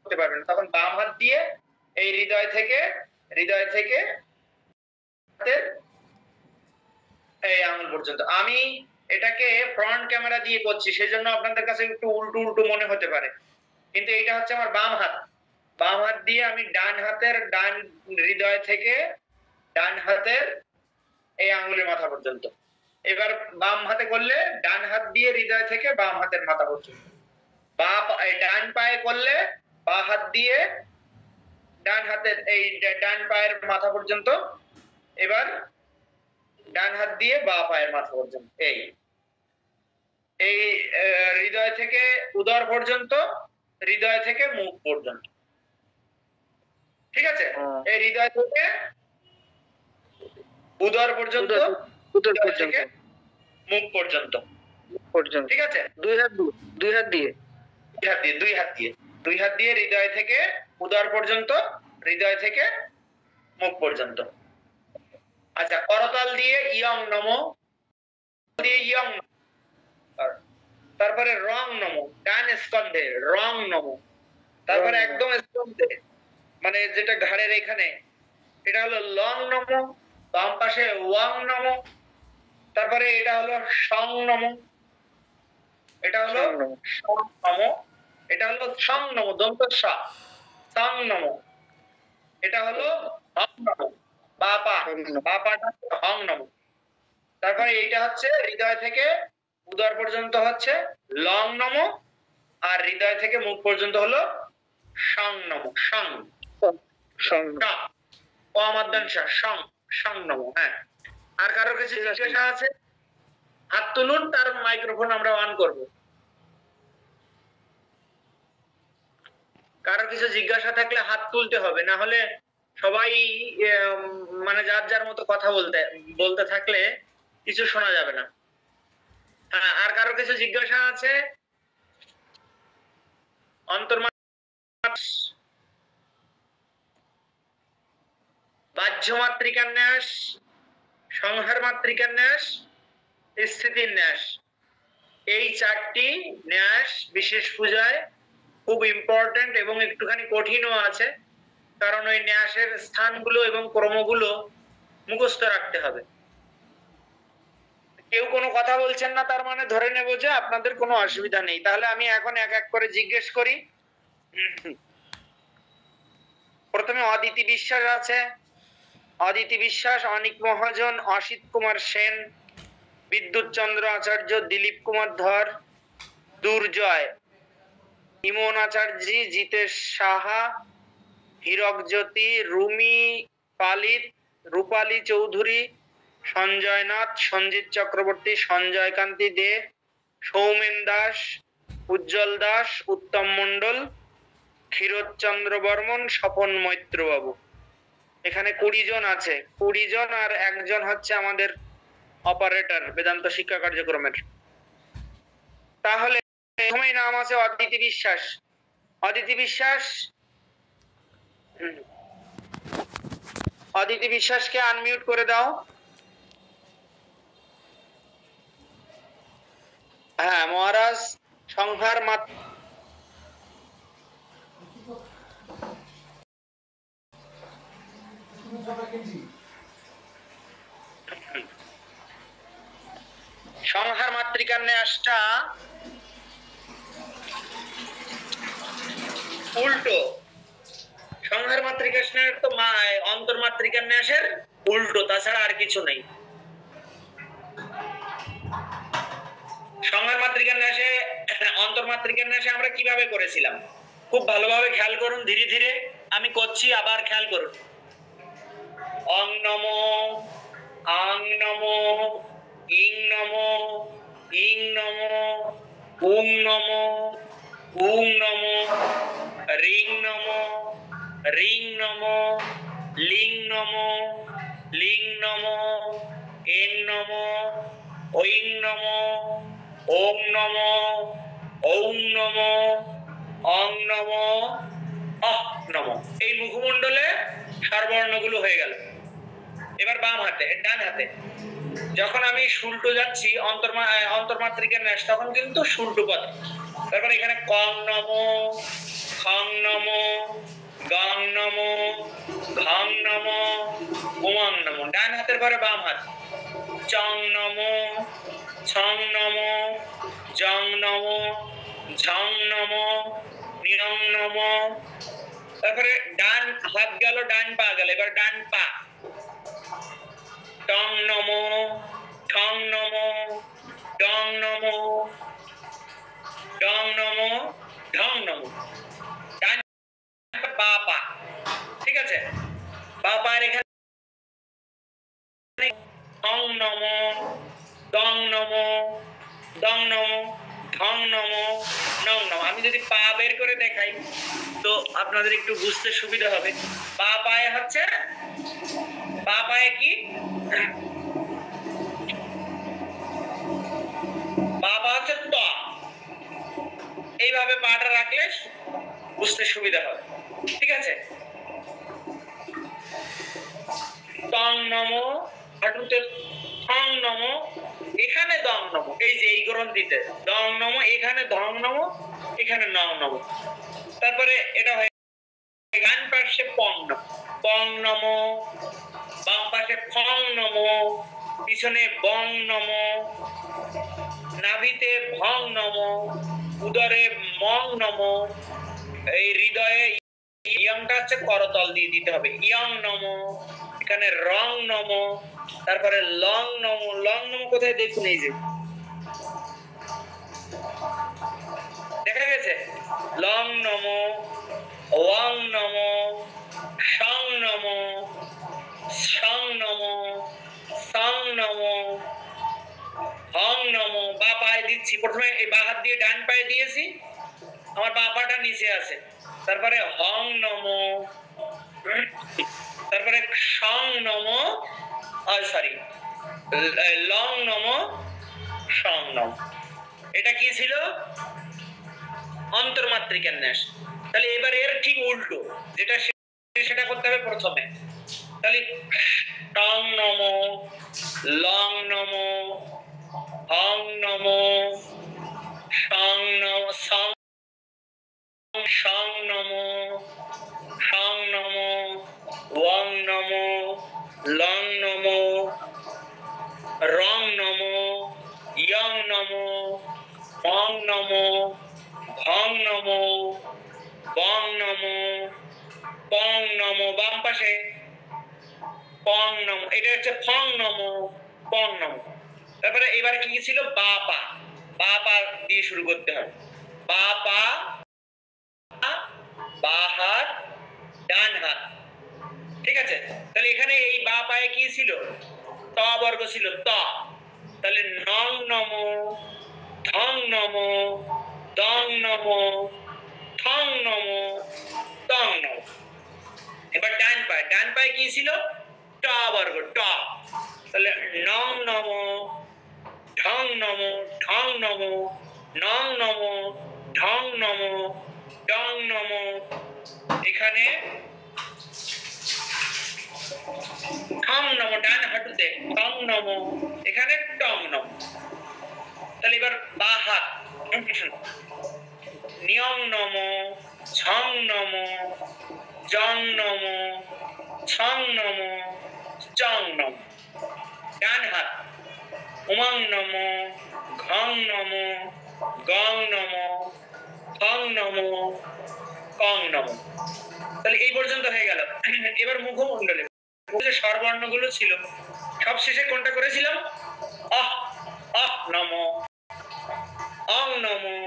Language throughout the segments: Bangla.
করতে পারবেন, তখন বাম হাত দিয়ে এই হৃদয় থেকে এই আঙুল পর্যন্ত। আমি এটাকে ফ্রন্ট ক্যামেরা দিয়ে করছি, সেজন্য আপনাদের কাছে একটু উল্টো উল্টো মনে হতে পারে, কিন্তু এটা হচ্ছে আমার বাম হাত। বাম হাত দিয়ে আমি ডান হৃদয় থেকে ডান হাতের এই আঙুলের মাথা পর্যন্ত। এবার বাম হাতে করলে ডান হাত দিয়ে হৃদয় থেকে বাম হাতের মাথা পর্যন্ত। ডান পায়ে করলে বা হাত দিয়ে ডান হাতের এই ডান পায়ের মাথা পর্যন্ত। এবার ডান হাত দিয়ে বা পায়ের মাথা পর্যন্ত। এই হৃদয় থেকে উদর পর্যন্ত, হৃদয় থেকে মুখ পর্যন্ত। ঠিক আছে? এই হৃদয় থেকে উদর পর্যন্ত, উদর থেকে মুখ পর্যন্ত। ঠিক আছে? দুই হাত দিয়ে হৃদয় থেকে উদর পর্যন্ত, হৃদয় থেকে মুখ পর্যন্ত। আচ্ছা, করতাল দিয়ে ইয়ং নমো, দিয়ে ইয়ং, তারপরে রং নমো, ডান স্কন্ধে রং নমো, তারপরে একদম স্কন্ধে মানে যেটা ঘাড়ের এখানে, এটা হলো লং নমো, বাম পাশে ওয়াং নমো, তারপরে এটা হলো সং নমো, এটা হলো সং নমো, এটা হলো সং নমো, দন্ত স, সং নমো, এটা হলো হং নমো, বাপাটা হং নমো। তারপরে এইটা হচ্ছে হৃদয় থেকে উদর পর্যন্ত হচ্ছে লং নমো, আর হৃদয় থেকে মুখ পর্যন্ত হলো সং নমো, সং নমো। হ্যাঁ, আর কারোর কাছে জিজ্ঞাসা আছে? হাত তুলুন, তার মাইক্রোফোন আমরা অন করব। কারোর কিছু জিজ্ঞাসা থাকলে হাত তুলতে হবে, না হলে সবাই মানে যার যার মতো কথা বলতে থাকলে কিছু শোনা যাবে না। হ্যাঁ, আর কারোর কিছু জিজ্ঞাসা আছে? বাহ্য মাতৃকার ন্যাস, সংহার মাতৃকার ন্যাস, স্থিতির ন্যাস, এই চারটি ন্যাস বিশেষ পূজায় খুব ইম্পর্টেন্ট এবং একটুখানি কঠিনও আছে, কারণ ওই ন্যাসের স্থানগুলো এবং ক্রমগুলো মুখস্থ রাখতে হবে। কেউ কোনো কথা বলছেন না, তার মানে ধরে নেব যে আপনাদের কোনো অসুবিধা নেই। তাহলে আমি এখন এক এক করে জিজ্ঞেস করি। প্রথমে অদিতি বিশ্বাস আছে। অদিতি বিশ্বাস, অনিক মহাজন, অসিত কুমার সেন, বিদ্যুৎ চন্দ্র আচার্য, দিলীপ কুমার ধর, দুর্জয়, ইমন আচার্য, জিতেশ সাহা, হীরক জ্যোতি, রুমি পালিত, রূপালী চৌধুরী, সঞ্জয় নাথ, সঞ্জিত চক্রবর্তী, সঞ্জয় কান্তি দে, সৌমেন দাস, উজ্জ্বল দাস, উত্তম মণ্ডল, ক্ষীরোদচন্দ্র বর্মন, স্বপন মৈত্র বাবু। এখানে 20 জন আছে, 20 জন, আর একজন হচ্ছে আমাদের অপারেটর বেদান্ত শিক্ষা কার্যক্রমের। তাহলে প্রথমেই নাম আছে অদিতি বিশ্বাস। অদিতি বিশ্বাস, অদিতি বিশ্বাসকে আনমিউট করে দাও। হ্যাঁ মহারাজ, সংহার সংহার মাতৃকার ন্যাসটা উল্টো। সংহার মাতৃকার ন্যাস তো অন্তর্মাতৃকার ন্যাসের উল্টো, তাছাড়া আর কিছু নেই। সংহার মাতৃকার ন্যাসে, অন্তর্মাতৃকার ন্যাসে আমরা কিভাবে করেছিলাম খুব ভালোভাবে খেয়াল করুন। ধীরে ধীরে আমি করছি, আবার খেয়াল করুন। অং নমো, আং নমো, ইং নমো, ইং নমো, উং নমো, উং নমো, রিং নমো, রিং নমো, লিং নমো, লিং নমো, এং নমো, ঐং নমো, ওং নমো, ঔং নমো, অং নমো, অহ নমো। এই মুখমণ্ডলে স্বরবর্ণগুলো হয়ে গেল। এবার বাম হাতে, ডান হাতে যখন আমি শুল্টো যাচ্ছি অন্তর্মাত্রিকের ন্যাস, তখন কিন্তু শুল্টো পথে। তারপর এখানে কং নমো, খং নমো, গং নমো, ঘং নমো, উমং নমো। ডান হাতের পরে বাম হাত, চং নমো, ছং নমো, জং নমো, ঝং নমো, নিয়ং নমো। তারপরে ডান হাত গেল, ডান পা গেল, এবার ডান পা, টং নমো, ঠং নমো, ডং নমো, ডং নমো, ঢং নমো। ডান পা পা, ঠিক আছে? পা পায়ের এখানে ঠং নমো, দং নমো, দং নমো, ঢং নমো, নং নমো। আমি যদি পা বের করে দেখাই তো আপনাদের একটু বুঝতে সুবিধা হবে। পা পায়ে হচ্ছে, পা পায়ে কি, বাবা হচ্ছে ত, এইভাবে পাটা রাখলে বুঝতে সুবিধা হবে, ঠিক আছে? টং নমো, হাঁটুতে ঠং নমো, এখানে দং নমো, এই যে এই গ্রন্থিতে দং নমো, এখানে ধং নমো, এখানে নং নমো। তারপরে এটা হয় ডান পাশে পং নমো, পং নমো, বাম পাশে ফং নমো, পিছনে বং নমো, নাভিতে ভং নমো, উদরে মং নমো, এই হৃদয়ে ইয়ংটা হচ্ছে করতল দিয়ে দিতে হবে, ইয়ং নমো, এখানে রং নমো, তারপরে লং নমো। লং নমো কোথায় দেখুন, এই যে দেখা গেছে, লং নমো, ওয়াং নমো, সং নমো, সং নমো, সং নমো, হং নমো। বা পায়ে দিচ্ছি, প্রথমে এই বা হাত দিয়ে ডান পায়ে দিয়েছি, আমার বা পাটা নিচে আছে। তারপরে হং নমো, তারপরে সং নমো, সরি লং নমো, সং নমো। এটা কি ছিল? অন্তর্মাত্রিকার ন্যাস। তাহলে এবার এর ঠিক উল্টো, যেটা সেটা করতে হবে প্রথমে। তাহলে টং নমো, লং নমো, হং নমো, সং নমো, সং নমো, সং নমো, ওয়াং নমো, লং নমো, রং নমো, ইয়ং নমো, মং নমো, ভং নমো, বং নমো, পং নমো। বাম পাশে পং নমো, এটা হচ্ছে ফং নমো, পং নমো। তারপরে এবার কি ছিল? বা পা, বা পা দিয়ে শুরু করতে হবে। বা পা, বা হাত, ডান হাত, ঠিক আছে? তাহলে এখানে এই বা পায়ে কি ছিল? ত বর্গ ছিল, ত। তাহলে নং নমো, ধং নমো, দং নমো, থং নমো, তং নমো। এবার ডান পায়ে, ডান পায়ে কি ছিল? ট বর্গ, ট। তাহলে নং নমো, ঢং নমো, ঢং নমো, নং নমো, ঢং নমো, ডং নমো। এখানে ঠং নমো, ডান হাঁটুতে ঠং নমো, এখানে টং নমো। তাহলে এবার বা হাত, নিয়ং নমো, ছং নমো, জং নমো, ছং নমো, চং নমো। ডান হাত, উমং নমো, ঘং নমো, গং নমো, খং নমো, কং নমো। তাহলে এই পর্যন্ত হয়ে গেল। এবার মুখমণ্ডলে যে স্বরবর্ণগুলো ছিল, সব শেষে কোনটা করেছিলাম? আহ, আহ নমো, অং নমো,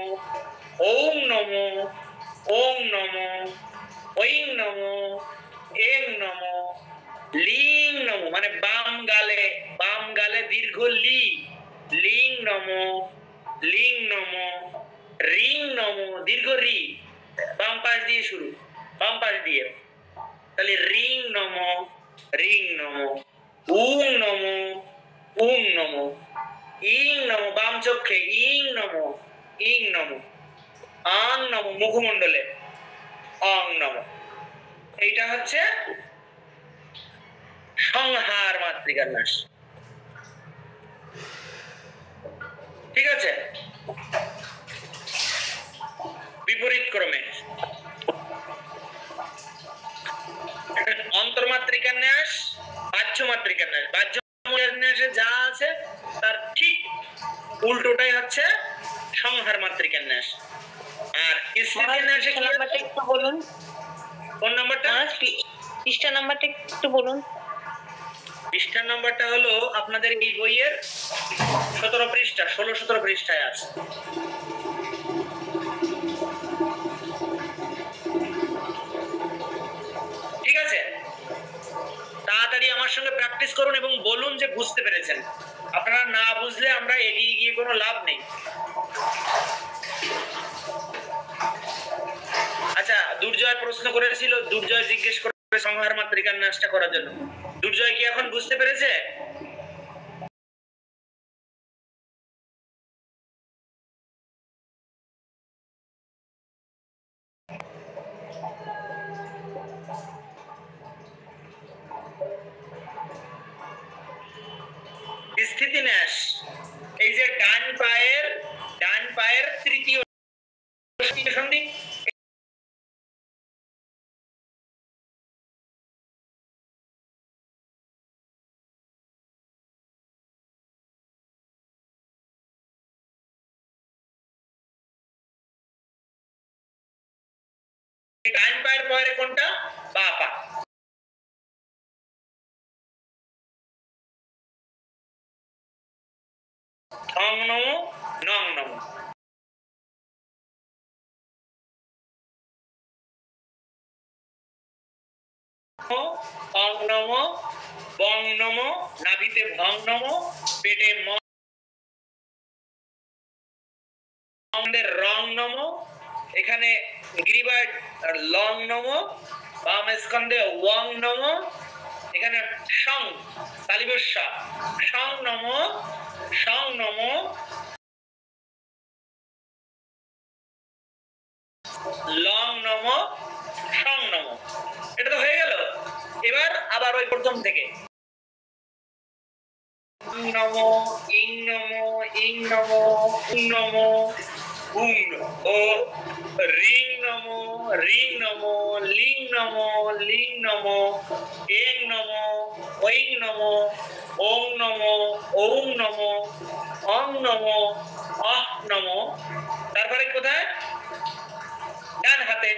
ওং নমো, ওং নমো, ঐং নমো, এং নমো, লিং নমো, মানে বাম গালে দীর্ঘ লি, লিং নমো, লিং নমো, রিং নমো, দীর্ঘ রি, বাম পাশ দিয়ে শুরু, বাম পাশ দিয়ে। তাহলে রিং নমো, রিং নমো, উং নমো, উং নমো, ইং নমো, বাম চক্ষে ইং নমো, ইং নমো, আং নমো, মুখমণ্ডলে অং নমো। এইটা হচ্ছে সংহার মাতৃকার ন্যাস। ঠিক আছে, বিপরীত ক্রমে অন্তর্মাত্রিকার ন্যাস, বাহ্য মাতৃকার ন্যাস। বাহ্য মাতৃকার ন্যাসে যা আছে তার ঠিক উল্টোটাই হচ্ছে সংহার মাতৃকার ন্যাস। আর স্থিতির ন্যাসে কি নাম্বারটা একটু বলুন? কোন নাম্বারটা? পৃষ্ঠা নাম্বারটা একটু বলুন। পৃষ্ঠার নাম্বারটা হলো আপনাদের এই বইয়ের 17 পৃষ্ঠা, 16-17 পৃষ্ঠায় আছে। ঠিক আছে, তাড়াতাড়ি আমার সঙ্গে প্র্যাকটিস করুন এবং বলুন যে বুঝতে পেরেছেন। আপনারা না বুঝলে আমরা এগিয়ে গিয়ে কোনো লাভ নেই। আচ্ছা, দুর্জয় প্রশ্ন করেছিল, দুর্জয় জিজ্ঞেস করে সংহার মাতৃকার ন্যাসটা করার জন্য। দুর্জয় কি এখন বুঝতে পেরেছে? স্থিতি ন্যাস, এই যে ডান পায়ের তৃতীয় সন্ধি, ডান পায়ের পরে কোনটা? বা পা। ঠং নম, নং নম। অং নম, বং নম, নাভিতে ভং নম, পেটে রং নম, এখানে গ্রীবায় লং নম, বাম স্কন্ধে ওয়াং নম, এখানে সং তালিবস্যা সং নম, সং নম, লং নম, সং নম। এটা তো হয়ে গেল। এবার আবার ওই প্রথম থেকে নম, ইং নম, ইং নম, উং নম, উং ও রিং নম, রিং নম, লিং নম, লিং নম, এং নম, ঐং নম, ওং নম, ওং নম, অং নম, আহ নম। তারপরে কোথায়? ডান হাতে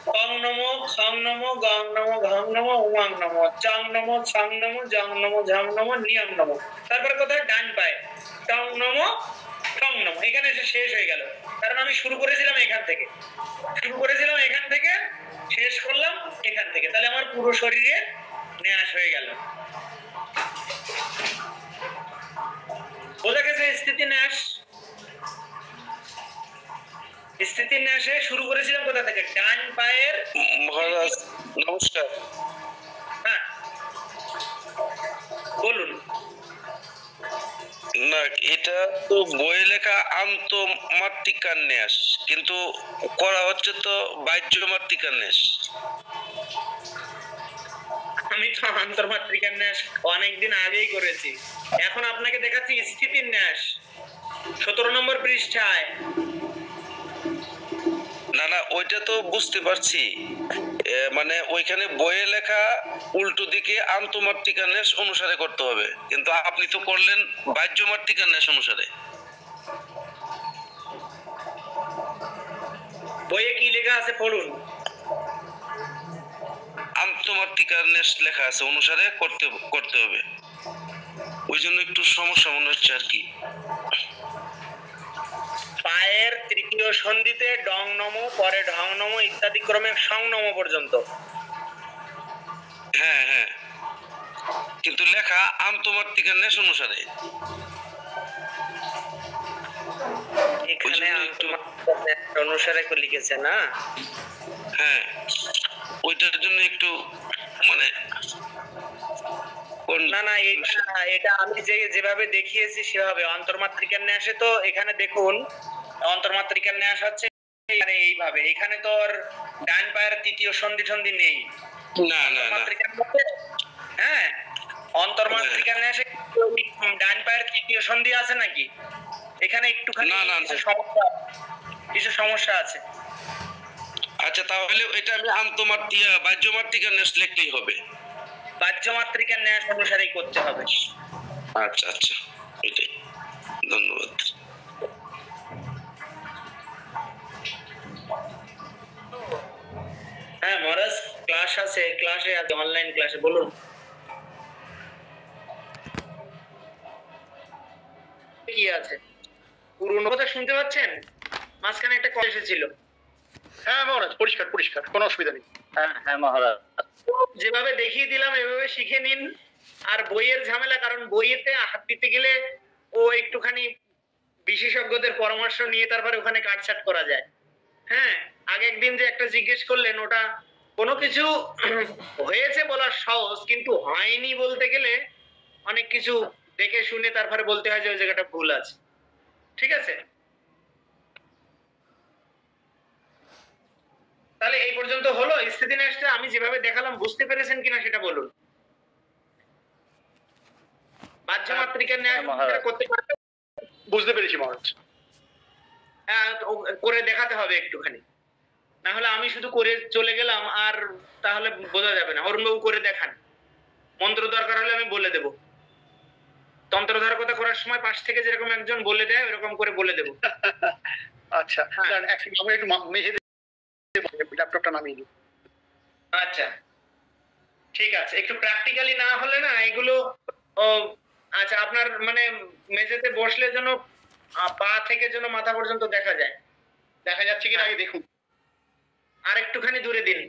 কং নম, খং নম, গং নম, ঘং নম, উমাং নম, চং নম, ছং নম, জং নম, ঝং নম, নিয়ং নম। তারপরে কোথায়? ডান পায়ে টং নম, ঠং নম। এখানে এসে শেষ হয়ে গেল, কারণ আমি শুরু করেছিলাম এখান থেকে, শেষ করলাম এখান থেকে। তাহলে আমার পুরো শরীরে ন্যাস হয়ে গেল। বোঝা গেছে স্থিতি ন্যাস? স্থিতি ন্যাসে শুরু করেছিলাম কোথা থেকে? ডান পায়ের। মহারাজ নমস্কার। হ্যাঁ বলুন। না, এটা তো বইয়ে লেখা আন্তঃমাতৃকার ন্যাস, কিন্তু করা হচ্ছে তো বাহ্য মাতৃকার ন্যাস। আমি তো আন্তর্মাতৃকার ন্যাস অনেকদিন আগেই করেছি, এখন আপনাকে দেখাচ্ছি স্থিতির ন্যাস 17 নম্বর পৃষ্ঠায়। না না, ওইটা তো বুঝতে পারছি, মানে ওইখানে বইয়ে লেখা উল্টো দিকে আন্তঃমাতৃকার ন্যাস অনুসারে করতে হবে, কিন্তু আপনি তো করলেন বাহ্য মাতৃকার ন্যাস অনুসারে। বইয়ে কি লেখা আছে পড়ুন। আন্তঃমাতৃকার ন্যাস লেখা আছে, অনুসারে করতে হবে। ওই জন্য একটু সমস্যা মনে হচ্ছে আর কি। পায়ের তৃতীয় সন্ধিতে ডং নম, পরে ঢং নম ইত্যাদি ক্রমে সং নম পর্যন্ত। হ্যাঁ হ্যাঁ, কিন্তু লেখা আন্তঃমাতৃকার ন্যাস অনুসারে। এখানে অনুসারে লিখেছে না? হ্যাঁ, ওইটার জন্য একটু মানে না না, এটা আমি যেভাবে দেখিয়েছি সেভাবে। অন্তর্মাতৃকার ন্যাসে তো এখানে দেখুন, অন্তর্মাতৃকার ন্যাস হচ্ছে এইভাবে। এখানে তো আর ডান পায়ের তৃতীয় সন্ধি নেই। না না না, হ্যাঁ, অন্তর্মাত্রিকা ন্যাসে ডান পায়ের তৃতীয় সন্ধি আছে নাকি? এখানে একটুখানি না, না, কিছু না। সমস্যা, কিছু সমস্যা আছে। আচ্ছা, তাহলে এটা আমি আন্তমাত্রিকা বাহ্যমাত্রিকা ন্যাস লিখলেই হবে। বাহ্যমাত্রিকা ন্যাস অনুসারেই করতে হবে। আচ্ছা, আচ্ছা, এটাই। ধন্যবাদ। হ্যাঁ মহারাজ, ক্লাস আছে, ক্লাসে আছে, অনলাইন ক্লাসে। বলুন কি আছে? পুরনো কথা শুনতে পাচ্ছেন? মাঝখানে একটা কল এসেছিল। হ্যাঁ মহারাজ, পরিষ্কার পরিষ্কার, কোনো অসুবিধা নেই। হ্যাঁ হ্যাঁ মহারাজ। যেভাবে দেখিয়ে দিলাম এভাবে শিখে নিন। আর বইয়ের ঝামেলা, কারণ বইয়েতে হাত দিতে গেলে ও একটুখানি বিশেষজ্ঞদের পরামর্শ নিয়ে তারপরে ওখানে কাটছাট করা যায়। হ্যাঁ, আগে একদিন যে একটা জিজ্ঞেস করলেন, ওটা কোনো কিছু হয়েছে বলা সহজ, কিন্তু হয়নি বলতে গেলে অনেক কিছু দেখে শুনে তারপরে বলতে হয় যে ওই জায়গাটা ভুল আছে। ঠিক আছে, তাহলে এই পর্যন্ত হলো। স্থিতি ন্যাসটা আমি যেভাবে দেখালাম বুঝতে পেরেছেন কিনা সেটা বলুন। বাহ্যমাত্রিকার ন্যাস মহারাজ। করতে পারবে? বুঝতে পেরেছি মহারাজ। করে দেখাতে হবে একটুখানি, না হলে আমি শুধু করে চলে গেলাম আর তাহলে বোঝা যাবে না। অরুণবাবু করে দেখান, মন্ত্র দরকার হলে আমি বলে দেব। তন্ত্রধারকতা করার সময় পাশ থেকে যেরকম একজন বলে দেয় ওরকম করে বলে দেব। আচ্ছা, হ্যাঁ। দাঁড়ান, এক সেকেন্ড, আমরা একটু মেঝে ল্যাপটপটা নামিয়ে নিই। আচ্ছা ঠিক আছে, একটু প্র্যাকটিক্যালি না হলে না এগুলো। ও আচ্ছা, আপনার মানে মেঝেতে বসলে যেন পা থেকে যেন মাথা পর্যন্ত দেখা যায়। দেখা যাচ্ছে কিনা আগে দেখুন। আর একটুখানি দূরে দিন,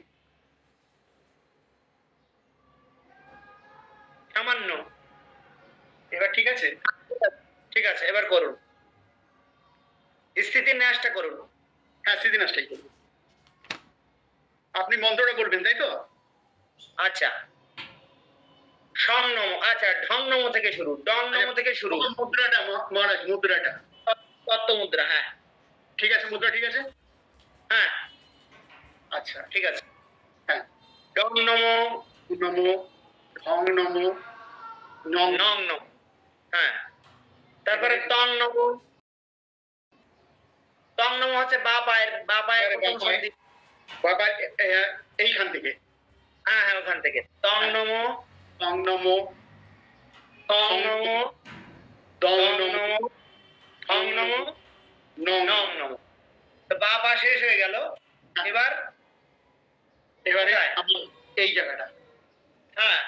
সামান্য। এবার ঠিক আছে? ঠিক আছে, এবার করুন, স্থিতির ন্যাসটা করুন। হ্যাঁ, স্থিতিনাশটাই করবো। আপনি মন্ত্রটা বলবেন, তাই তো? আচ্ছা, সং নম, আচ্ছা ঢং নম থেকে শুরু, ডং নম থেকে শুরু। মুদ্রাটা মহারাজ, মুদ্রাটা তত্ত্ব মুদ্রা, হ্যাঁ ঠিক আছে? মুদ্রা ঠিক আছে? হ্যাঁ আচ্ছা, ঠিক আছে। হ্যাঁ। ডং নম, নমো, ঢং নমো, নং নং নম, হ্যাঁ। তারপরে তং নম। তং নম হচ্ছে বা পায়ের প্রথম সন্ধি। বাবা এইখান থেকে। হ্যাঁ হ্যাঁ, ওখান থেকে তং নম, টং নমো, তং নম, দং তং নমো, নম, ঠং নম, নং নং নম। তো বা পা শেষ হয়ে গেল। এবার এবারে কোথায়? আমার এই জায়গাটা। হ্যাঁ,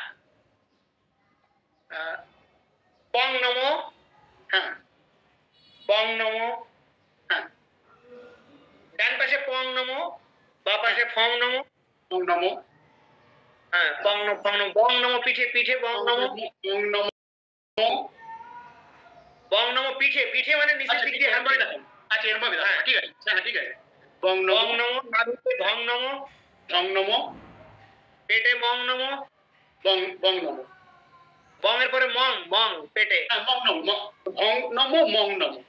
পং নম, হ্যাঁ পং নম। হ্যাঁ, ডান পাশে পং নম, বা পাশে ফং নম। টং নমো, হ্যাঁ, পং নম, ফং নম, বং নম পিঠে, পিঠে বং নম। টং নমো। বং নম পিঠে, পিঠে মানে নিচের আচ্ছা, দিক ঠিক দিয়ে আছে, হাত দিয়ে। আচ্ছা, এরকম ভাবে হ্যাঁ। ঠিক আছে। হ্যাঁ, ঠিক আছে। বং বং নমো, নম, নাভিতে ভং নম, টং নমো, পেটে বং নম। বং নমো। বং এর পরে মং, মং পেটে। হ্যাঁ, মং নমো, ভং নমো, মং নমো।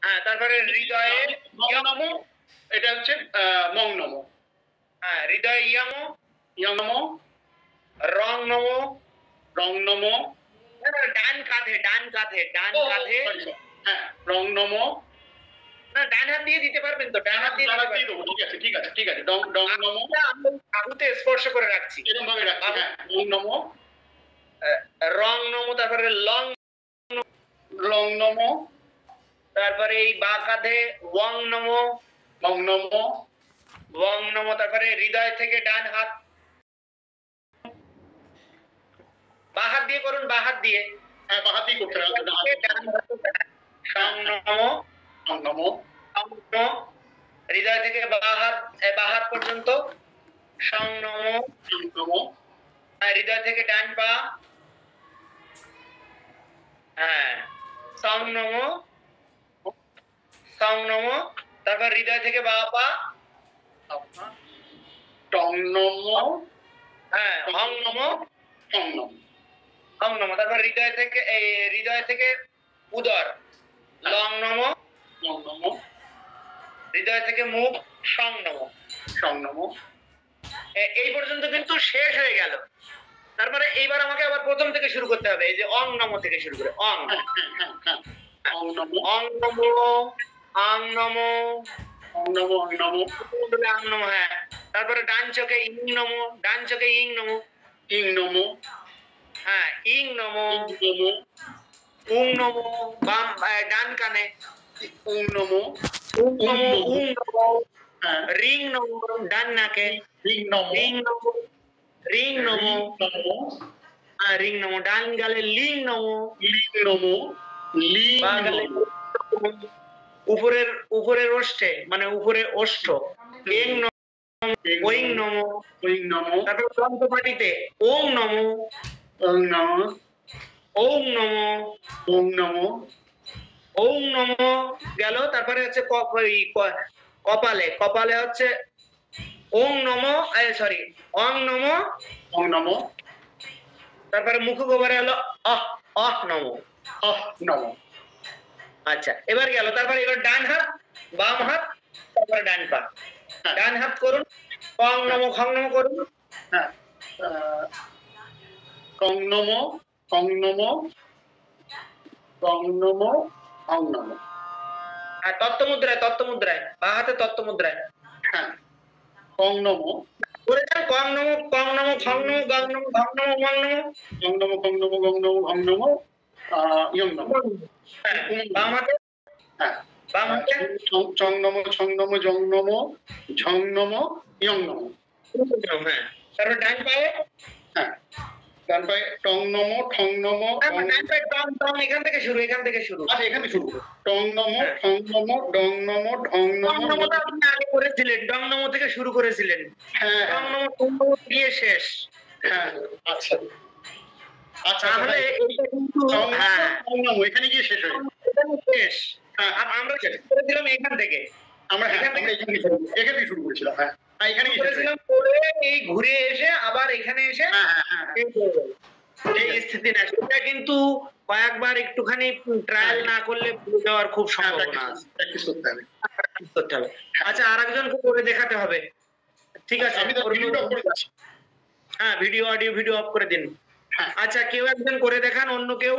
হ্যাঁ, তারপরে হৃদয়ে মং নমো, এটা হচ্ছে মং নমো। হ্যাঁ, হৃদয়ে ইয়াম, ইয়ং নমো, রং নম। রং নমো। ডান কাঁধে, ডান কাঁধে, ডান কাঁধে। হ্যাঁ, রং নমো। না, ডান হাত দিয়ে দিতে পারবেন তো, ডান হাত দিয়ে দিতে পারবেন। দেবো, ঠিক আছে, ঠিক আছে, ঠিক আছে। ডং নমো, আমি বাহুতে স্পর্শ করে রাখছি। এরকম ভাবে রাখছি। হ্যাঁ, রং নমো, রং নম, তারপরে লং, রং নমো, তারপরে এই বা কাঁধে ওয়াং নম, মং নমো, ওয়াং নম। তারপরে হৃদয় থেকে ডান হাত, বা হাত দিয়ে করুন, বা হাত দিয়ে। হ্যাঁ, বাহাতি করতে হবে। সং নম, রং নমো, সং নম। হৃদয় থেকে বা হাত পর্যন্ত সং নম। রং নমো, আর হৃদয় থেকে ডান পা, হ্যাঁ, সং নম, সং নম। তারপর হৃদয় থেকে বা পা, টং নমো, হ্যাঁ, হং নম, টং নমো, হং নম। তারপর হৃদয় থেকে উদর, লং নম। রং নমো, হৃদয় থেকে মুখ, সং নম। সং নমো। এই পর্যন্ত কিন্তু শেষ হয়ে গেল। তারপরে এইবার আমাকে আবার প্রথম থেকে শুরু করতে হবে, এই যে অং নম থেকে শুরু করে অং হ্যাঁ। অং নম, অং নম আং নম অং নম, অং নম, আং নম, হ্যাঁ। তারপরে ডান চোখে ইং নম, ডান চোখে ইং নম, ইং নম, হ্যাঁ ইং নম, ইং নম, উং নম বাম ডান কানে, উং নম, উং নম উং নম, হ্যাঁ, রিং নম ডান নাকে, রিং নম, রিং নম রিং নম, রিং নম ডান গালে লিং নম, লিং নম, লিং বাঁ গালে নম, উপরের উপরের ওষ্ঠে মানে উপরে ওষ্ঠ এং নম, ওইং নম, ওইং নম, তারপর দন্তপাটিতে ওং নম, ওং নম, ওং নম, ওং নম, ওং নম গেল। তারপরে হচ্ছে কপালে, কপালে হচ্ছে ওং নম, সরি অং নম, ওং নম, তারপরে মুখগহ্বরে হলো অহ অহ নম। অহ নম। আচ্ছা এবার গেল, তারপরে এবার ডান হাত বাম হাত, তারপরে ডান পা, ডান হাত করুন কং নম খং নম করুন, হ্যাঁ, কং নম, কং নম, কং নম, অং নম। আর তত্ত্বমুদ্রায়, তত্ত্বমুদ্রায় বাঁ হাতে তত্ত্বমুদ্রায় হ্যাঁ, কং নম, করে যান কং নম কং নম খং নম গং নম ঘং নম ওয়াং নম, কং নম, কং নম, গং নম, ভং নম, ইয়ং নম। হ্যাঁ বাম হাতে, হ্যাঁ, বাম হাতে চং নম, ছং নম, জং নম, ঝং নম, ইয়ং নম। হ্যাঁ, তারপর ডান পায়ে, হ্যাঁ, ডান পায়ে টং নম, ঠং নম, ডান পায়ে টং টং, এখান থেকে শুরু, এখান থেকে শুরু। আচ্ছা এখানে শুরু করো। টং নম, ঠং নম, ডং নম, ঢং টং নম। নমটা আপনি আগে করেছিলেন, ডং নম থেকে শুরু করেছিলেন, হ্যাঁ, টং নম টং নম দিয়ে শেষ। হ্যাঁ, আচ্ছা আচ্ছা, তাহলে এটা কিন্তু টং নম, হ্যাঁ ঠং নম এখানে গিয়ে শেষ হয়ে যাবে। এখানে শেষ। আমরা শুরু করেছিলাম এখান থেকে, আমরা হ্যাঁ, আমরা এখান থেকে শুরু করেছিলাম। হ্যাঁ, এখানে গিয়ে শেষ হয়ে করেছিলাম করে এই ঘুরে এসে আবার এখানে এসে হ্যাঁ, হ্যাঁ, হ্যাঁ, হ্যাঁ। এই স্থিতি না, সেটা কিন্তু কয়েকবার একটুখানি ট্রায়াল না করলে ভুলে যাওয়ার খুব সম্ভাবনা আছে, প্র্যাকটিস করতে হবে। করতে হবে। আচ্ছা আরেকজনকে করে দেখাতে হবে, ঠিক আছে? আমি তো ভিডিওটা অফ করে দিচ্ছি। হ্যাঁ ভিডিও অডিও ভিডিও অফ করে দিন। হ্যাঁ, আচ্ছা কেউ একজন করে দেখান, অন্য কেউ।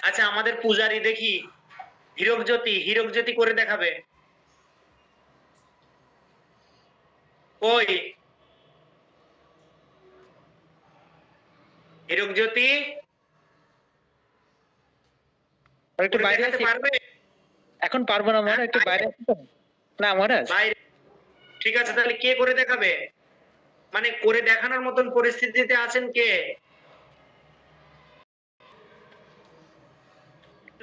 আচ্ছা আমাদের পূজারি দেখি হীরকজ্যোতি, হীরকজ্যোতি করে দেখাবে, কই হীরকজ্যোতি? একটু করে বাইরে দেখাতে আছি, পারবে? এখন পারবো না মহারাজ, একটু বাইরে আছি তো। না মহারাজ, বাইরে, ঠিক আছে তাহলে কে করে দেখাবে, মানে করে দেখানোর মতন পরিস্থিতিতে আছেন কে?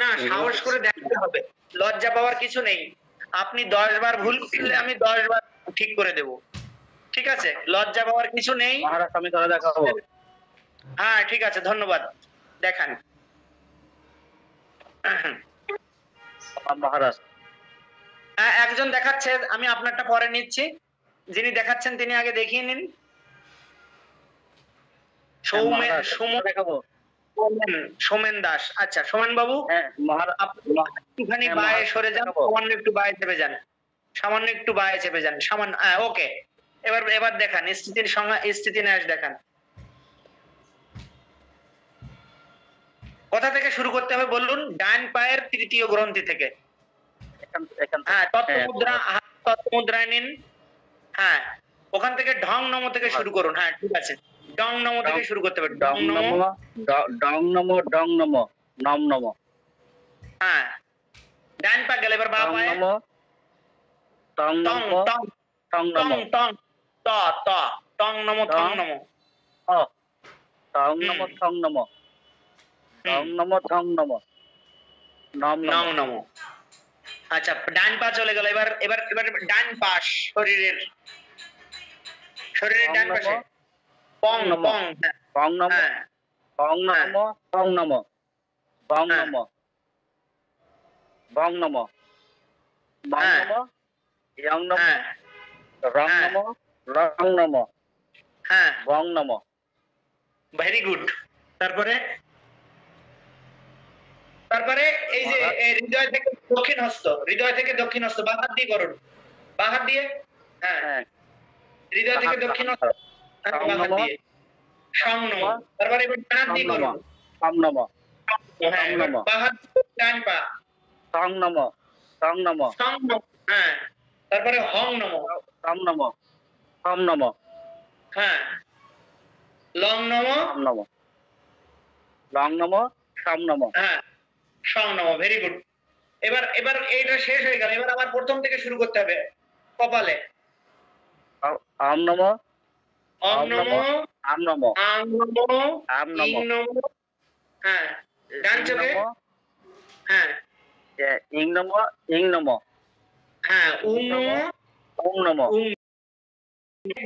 না সাহস করে দেখাতে হবে, লজ্জা পাওয়ার কিছু নেই। আপনি 10 বার ভুল করলে আমি 10 বার ঠিক করে দেব, ঠিক আছে? লজ্জা পাওয়ার কিছু নেই। মহারাজ আমি করে দেখাবো। হ্যাঁ ঠিক আছে, ধন্যবাদ, দেখান। মহারাজ হ্যাঁ একজন দেখাচ্ছে, আমি আপনারটা পরে নিচ্ছি, যিনি দেখাচ্ছেন তিনি আগে দেখিয়ে নিন। মহারাজ, সৌমেন, দেখাবো। সোমেন দাস। আচ্ছা সোমেন বাবু হ্যাঁ মহারাজ, আপনি একটুখানি হ্যাঁ, বায়ে মহারাজ, সরে যান, দেখাবো। সামান্য একটু বায়ে চেপে যান, সামান্য একটু বায়ে চেপে যান, সামান্য, ওকে। এবার এবার দেখান স্থিতির সঙ্গে, স্থিতি ন্যাস দেখান। কোথা থেকে শুরু করতে হবে বলুন? ডান পায়ের তৃতীয় গ্রন্থি থেকে। হ্যাঁ তত্ত্বমুদ্রা, তত্ত্বমুদ্রায় নিন। হ্যাঁ ওখান থেকে ঢং নম থেকে শুরু করুন। হ্যাঁ ঠিক আছে, ডং নম থেকে শুরু করতে হবে, ডং নম। ডং নমো, ডং নমো, নম নমো। হ্যাঁ ডান পা গেলে এবার বাঁ টং পায়ে নমো, টং টং নমো, টং টং টং নমো, টং ত ত টং নম থং নম। ও টং নমো, টং নমো, টং নমো, টং নমো, নম নং নমো। নম। আচ্ছা ডান পা চলে গেল, এবার এবার এবার ডান পাশ শরীরের, শরীরের ডান পাশে পং নমো। পং। হ্যাঁ টং নমো, হ্যাঁ টং নমো, টং নমো, বং হ্যাঁ। নমো, বং নমো, বং হ্যাঁ। নমো, ইয়ং নমো, হ্যাঁ রং হ্যাঁ। নমো, রং নমো, হ্যাঁ বং নমো। Very good. তারপরে তারপরে এই যে হৃদয় থেকে দক্ষিণ হস্ত, হৃদয় থেকে দক্ষিণ হস্ত বাঁ হাত দিয়ে করুন, বাঁ হাত দিয়ে। হ্যাঁ হ্যাঁ, হৃদয় থেকে দক্ষিণ হস্ত, বাঁ হাত দিয়ে সং নম। তারপরে এবার ডান হাত দিয়ে করুন। সং নম হ্যাঁ, এবার বাঁ হাত ডান পা সং নম সং নম। হ্যাঁ, তারপরে হং নম। সং নম সং নম হ্যাঁ, লং নম। সং নম লং নম সং নম হ্যাঁ, সং নম। Very good. এবার এবার এইটা শেষ হয়ে গেল, এবার আবার প্রথম থেকে শুরু করতে হবে। কপালে আম নম অং নম, আম নম আং নম, আম নম ইং নম। হ্যাঁ, ডান চোখে। হ্যাঁ, ইং নম ইং নম হ্যাঁ, উং নম, ওং নম উং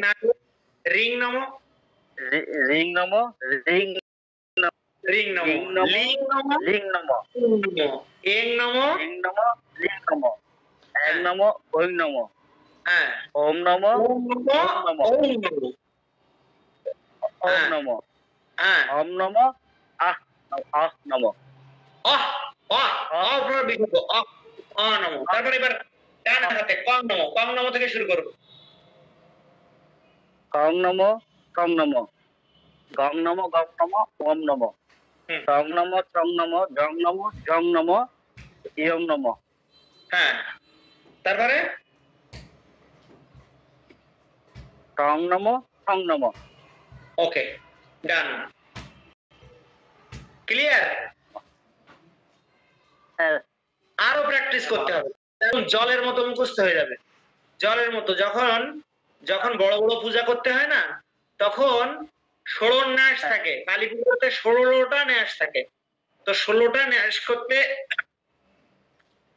নাকে রিং নম, রিং নম রিং রিং নম, রিং নম লিং নম, লিং নম উং নম, এং নম। লিং নম লিং নম এক নম ওং নম হ্যাঁ, ওম নম ওং নম, নম ওং নম। ওম নম হ্যাঁ, ওম নম আহ আহ নম অহ, অহ, অপ্রর বিকল্প অহ, অ নম। তারপর এবার ডান হাতে কং নম, কং নম থেকে শুরু করব। কং নম কং নম গং নম গং নম ওম নম হুম, সং নম চং নম জং নম জং নম ইয়ং নম হ্যাঁ, তারপরে টং নম সং নম ওকে, ডান। ক্লিয়ার? হ্যাঁ আরো প্র্যাকটিস করতে হবে, এখন জলের মতো মুখস্থ হয়ে যাবে। জলের মতো যখন যখন বড় বড় পূজা করতে হয় না, তখন 16 ন্যাস থাকে। কালী পুজোতে 16টা ন্যাস থাকে। তো 16টা ন্যাস করতে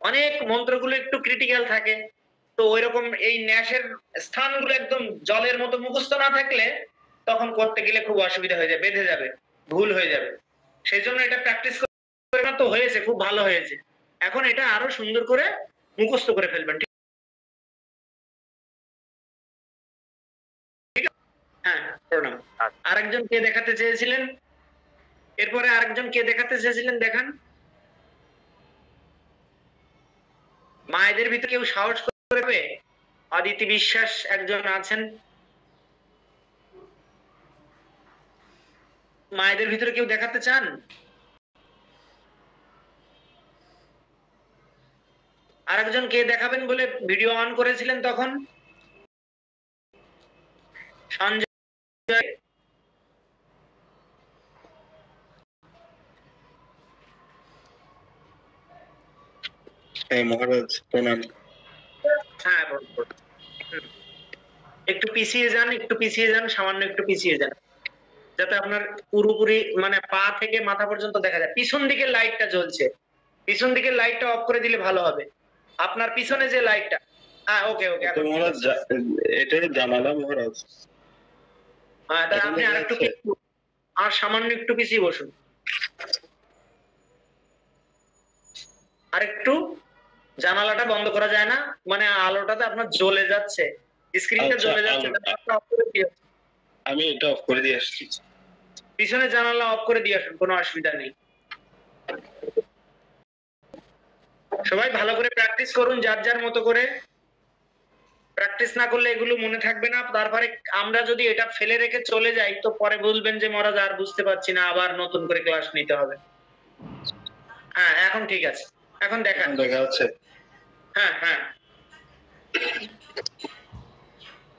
অনেক মন্ত্রগুলো একটু ক্রিটিক্যাল থাকে। তো ওইরকম এই ন্যাসের স্থানগুলো একদম জলের মতো মুখস্থ না থাকলে তখন করতে গেলে খুব অসুবিধা হয়ে যাবে, বেঁধে যাবে, ভুল হয়ে যাবে। সেই জন্য এটা প্র্যাকটিস করে না তো হয়েছে, খুব ভালো হয়েছে। এখন এটা আরো সুন্দর করে মুখস্থ করে ফেলবেন, ঠিক? হ্যাঁ, প্রণাম। আরেকজন কে দেখাতে চেয়েছিলেন? এরপরে আরেকজন কে দেখাতে চেয়েছিলেন, দেখান। মায়েদের ভিতরে কেউ সাহস করবে? অদিতি বিশ্বাস একজন আছেন। মায়েদের ভিতরে কেউ দেখাতে চান? আরেকজন কে দেখাবেন বলে ভিডিও অন করেছিলেন তখন? সঞ্জয়। হ্যাঁ মহারাজ প্রণাম। হ্যাঁ, বলুন, বলুন। হুম। একটু পিছিয়ে যান, একটু পিছিয়ে যান, সামান্য একটু পিছিয়ে যান, যাতে আপনার পুরোপুরি মানে পা থেকে মাথা পর্যন্ত দেখা যায়। পিছন দিকের লাইটটা জ্বলছে, পিছন দিকের লাইটটা অফ করে দিলে ভালো হবে। আপনার পিছনে যে লাইটটা, হ্যাঁ, ওকে ওকে। তো মহারাজ এটাই জানালাম মহারাজ। হ্যাঁ, তাহলে এখন আপনি দেখা আরেকটু যাচ্ছে? আর সামান্য একটু পিছিয়ে বসুন, আরেকটু। জানালাটা বন্ধ করা যায় না, মানে আলোটাতে আপনার জ্বলে যাচ্ছে, স্ক্রিনটা আচ্ছা, জ্বলে যাচ্ছে। জানালাটা off করে দিয়ে আসুন। আমি এটা অফ করে দিয়ে আসছি। পিছনে জানালা অফ করে দিয়ে আসুন, কোনো অসুবিধা নেই। সবাই ভালো করে প্র্যাকটিস করুন, যার যার মতো করে। প্র্যাকটিস না করলে এগুলো মনে থাকবে না। তারপরে আমরা যদি এটা ফেলে রেখে চলে যাই, তো পরে বলবেন যে মহারাজ আর বুঝতে পারছি না, আবার নতুন করে ক্লাস নিতে হবে। হ্যাঁ, এখন ঠিক আছে, এখন দেখান। এখন দেখা যাচ্ছে? হ্যাঁ হ্যাঁ,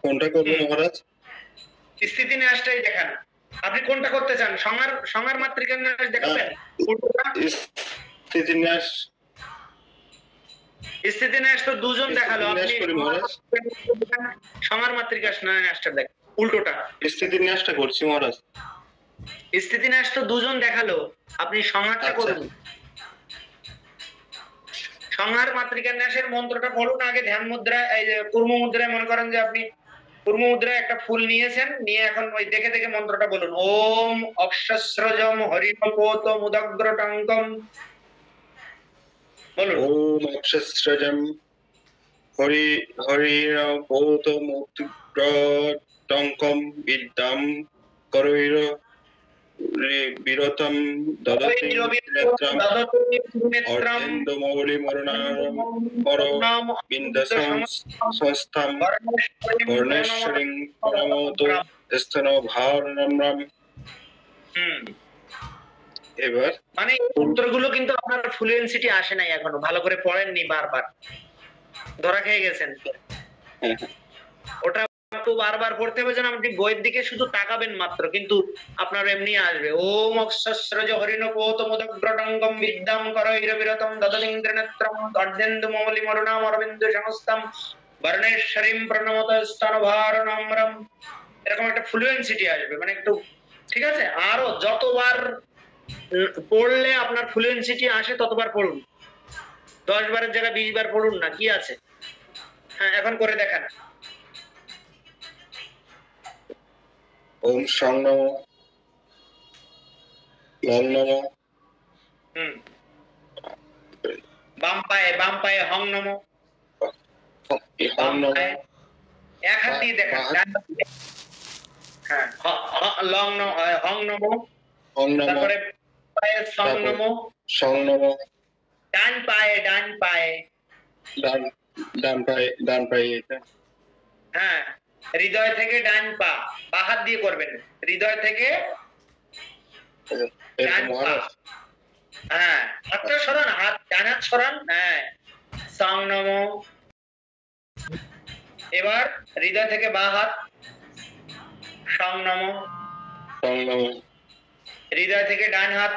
কোনটা করবো মহারাজ? স্থিতি ন্যাসটাই দেখান। আপনি কোনটা করতে চান? সংহার মাতৃকার ন্যাস দেখাবেন? স্থিতিন্যাস। স্থিতি ন্যাস তো দুজন দেখালো, আপনি স্থিতিন্যাস করি মহারাজ। সংহার মাতৃকার ন্যাসটা দেখ, উল্টোটা। স্থিতিন্যাসটা করছি মহারাজ। স্থিতি ন্যাস তো দুজন দেখালো, আপনি সংহারটা আচ্ছা। করুন। সংহার মাতৃকার ন্যাসের মন্ত্রটা বলুন আগে। ধ্যান মুদ্রা, এই যে কুর্ম মুদ্রায়, মনে করেন যে আপনি কুর্ম মুদ্রায় একটা ফুল নিয়েছেন, নিয়ে এখন ওই দেখে দেখে মন্ত্রটা বলুন। ওম অক্ষস্রজম হরিণপোত মুদগ্রটঙ্কম। বলুন। ওম অক্ষস্রজম হরিণপৌতমুদ্গটঙ্কম বিদ্যাম করৈর বিরতম দদতি নেত্রম অর্ধেন্দুমৌলি মরুণারম পর বিন্দসং সংস্থাম বর্ণেশ্বরীং প্রণমোতু স্তন ভারণম্রম। এবার মানে উত্তরগুলো কিন্তু আপনার ফ্লুয়েন্সিটি আসে নাই এখনো, ভালো করে পড়েননি, বারবার ধরা খেয়ে গেছেন। হ্যাঁ, ওটা একটু বারবার পড়তে হবে, যেন আপনি বইয়ের দিকে শুধু তাকাবেন মাত্র, কিন্তু আপনার এমনি আসবে। ওম অক্ষস্রজ হরিণপোতমোদগ্রটঙ্গম বিদ্যাম করৈরবিরতম দদলিন্দ্রনেত্রম অর্ধেন্দু মৌলি মরুণাম অরবিন্দ সংস্থম বর্ণেশ্বরীম প্রণমত স্তনভারণম্রম। এরকম একটা ফ্লুয়েন্সিটি আসবে, মানে একটু, ঠিক আছে? আরো যতবার পড়লে আপনার ফ্লুয়েন্সিটি আসে ততবার পড়ুন, 10 বারের জায়গায় 20 বার পড়ুন না, কি আছে? হ্যাঁ, এখন করে দেখান। ওম সং নমো, লং নমো, বাম পায়ে হং নমো, হং নমো, এক হাত দিয়ে দেখান, ডান হাত দিয়ে। হ্যাঁ, হং নমো, হং নমো, তারপরে পায়ে সং নমো, সং নমো, ডান পায়ে ডান ডান পায়ে এটা। হ্যাঁ, হৃদয় থেকে ডান পা, বা হাত দিয়ে করবেন, হৃদয় থেকে ডান পা। মহারাজ হ্যাঁ, হাতটা সরান, ডান হাত সরান। হ্যাঁ, সং নমো। এবার হৃদয় থেকে বা হাত, সং নমো। সং নমো, হৃদয় থেকে ডান হাত,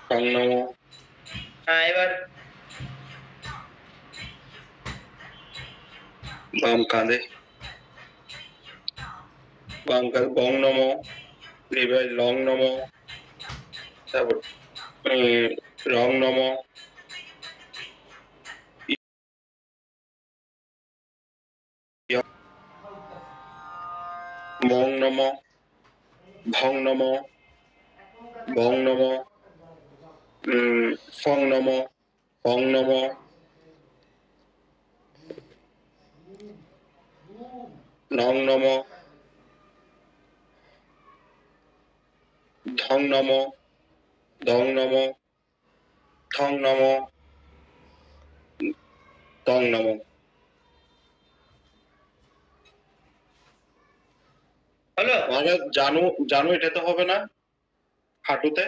সং নমো, হ্যাঁ, এবার বাম কাঁধে, বং নমো, এবার লং নমো, তারপর রং নমো, মং নমো, ভং নমো, বং নমো, ফং নমো, ফং নমো, নং নমো, ধং নমো, দং নমো, থং নমো, তং নমো। হলো? মহারাজ জানু এটা তো হবে না হাঁটুতে?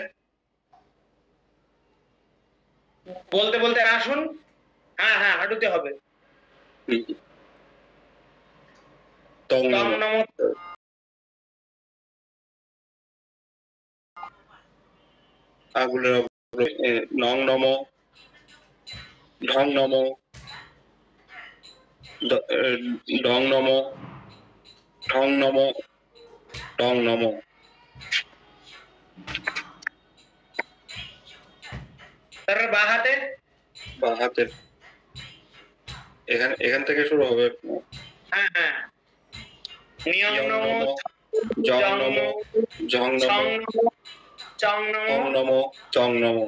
বলতে বলতে আসুন। হ্যাঁ হ্যাঁ, হাঁটুতে হবে। তং তং নমো, নমো, আগুনের উপরে, নং নমো, ঢং নমো, ডং নমো, ঠং নমো, টং নমো। তারপর বা হাতে, বা হাতের এখান থেকে শুরু হবে। হ্যাঁ হ্যাঁ, নিয়ম ইয়ং নমো, নমো, জং নমো, ঝং ছং নমো, নমো, চং নমো। ঠং নমো, চং নমো,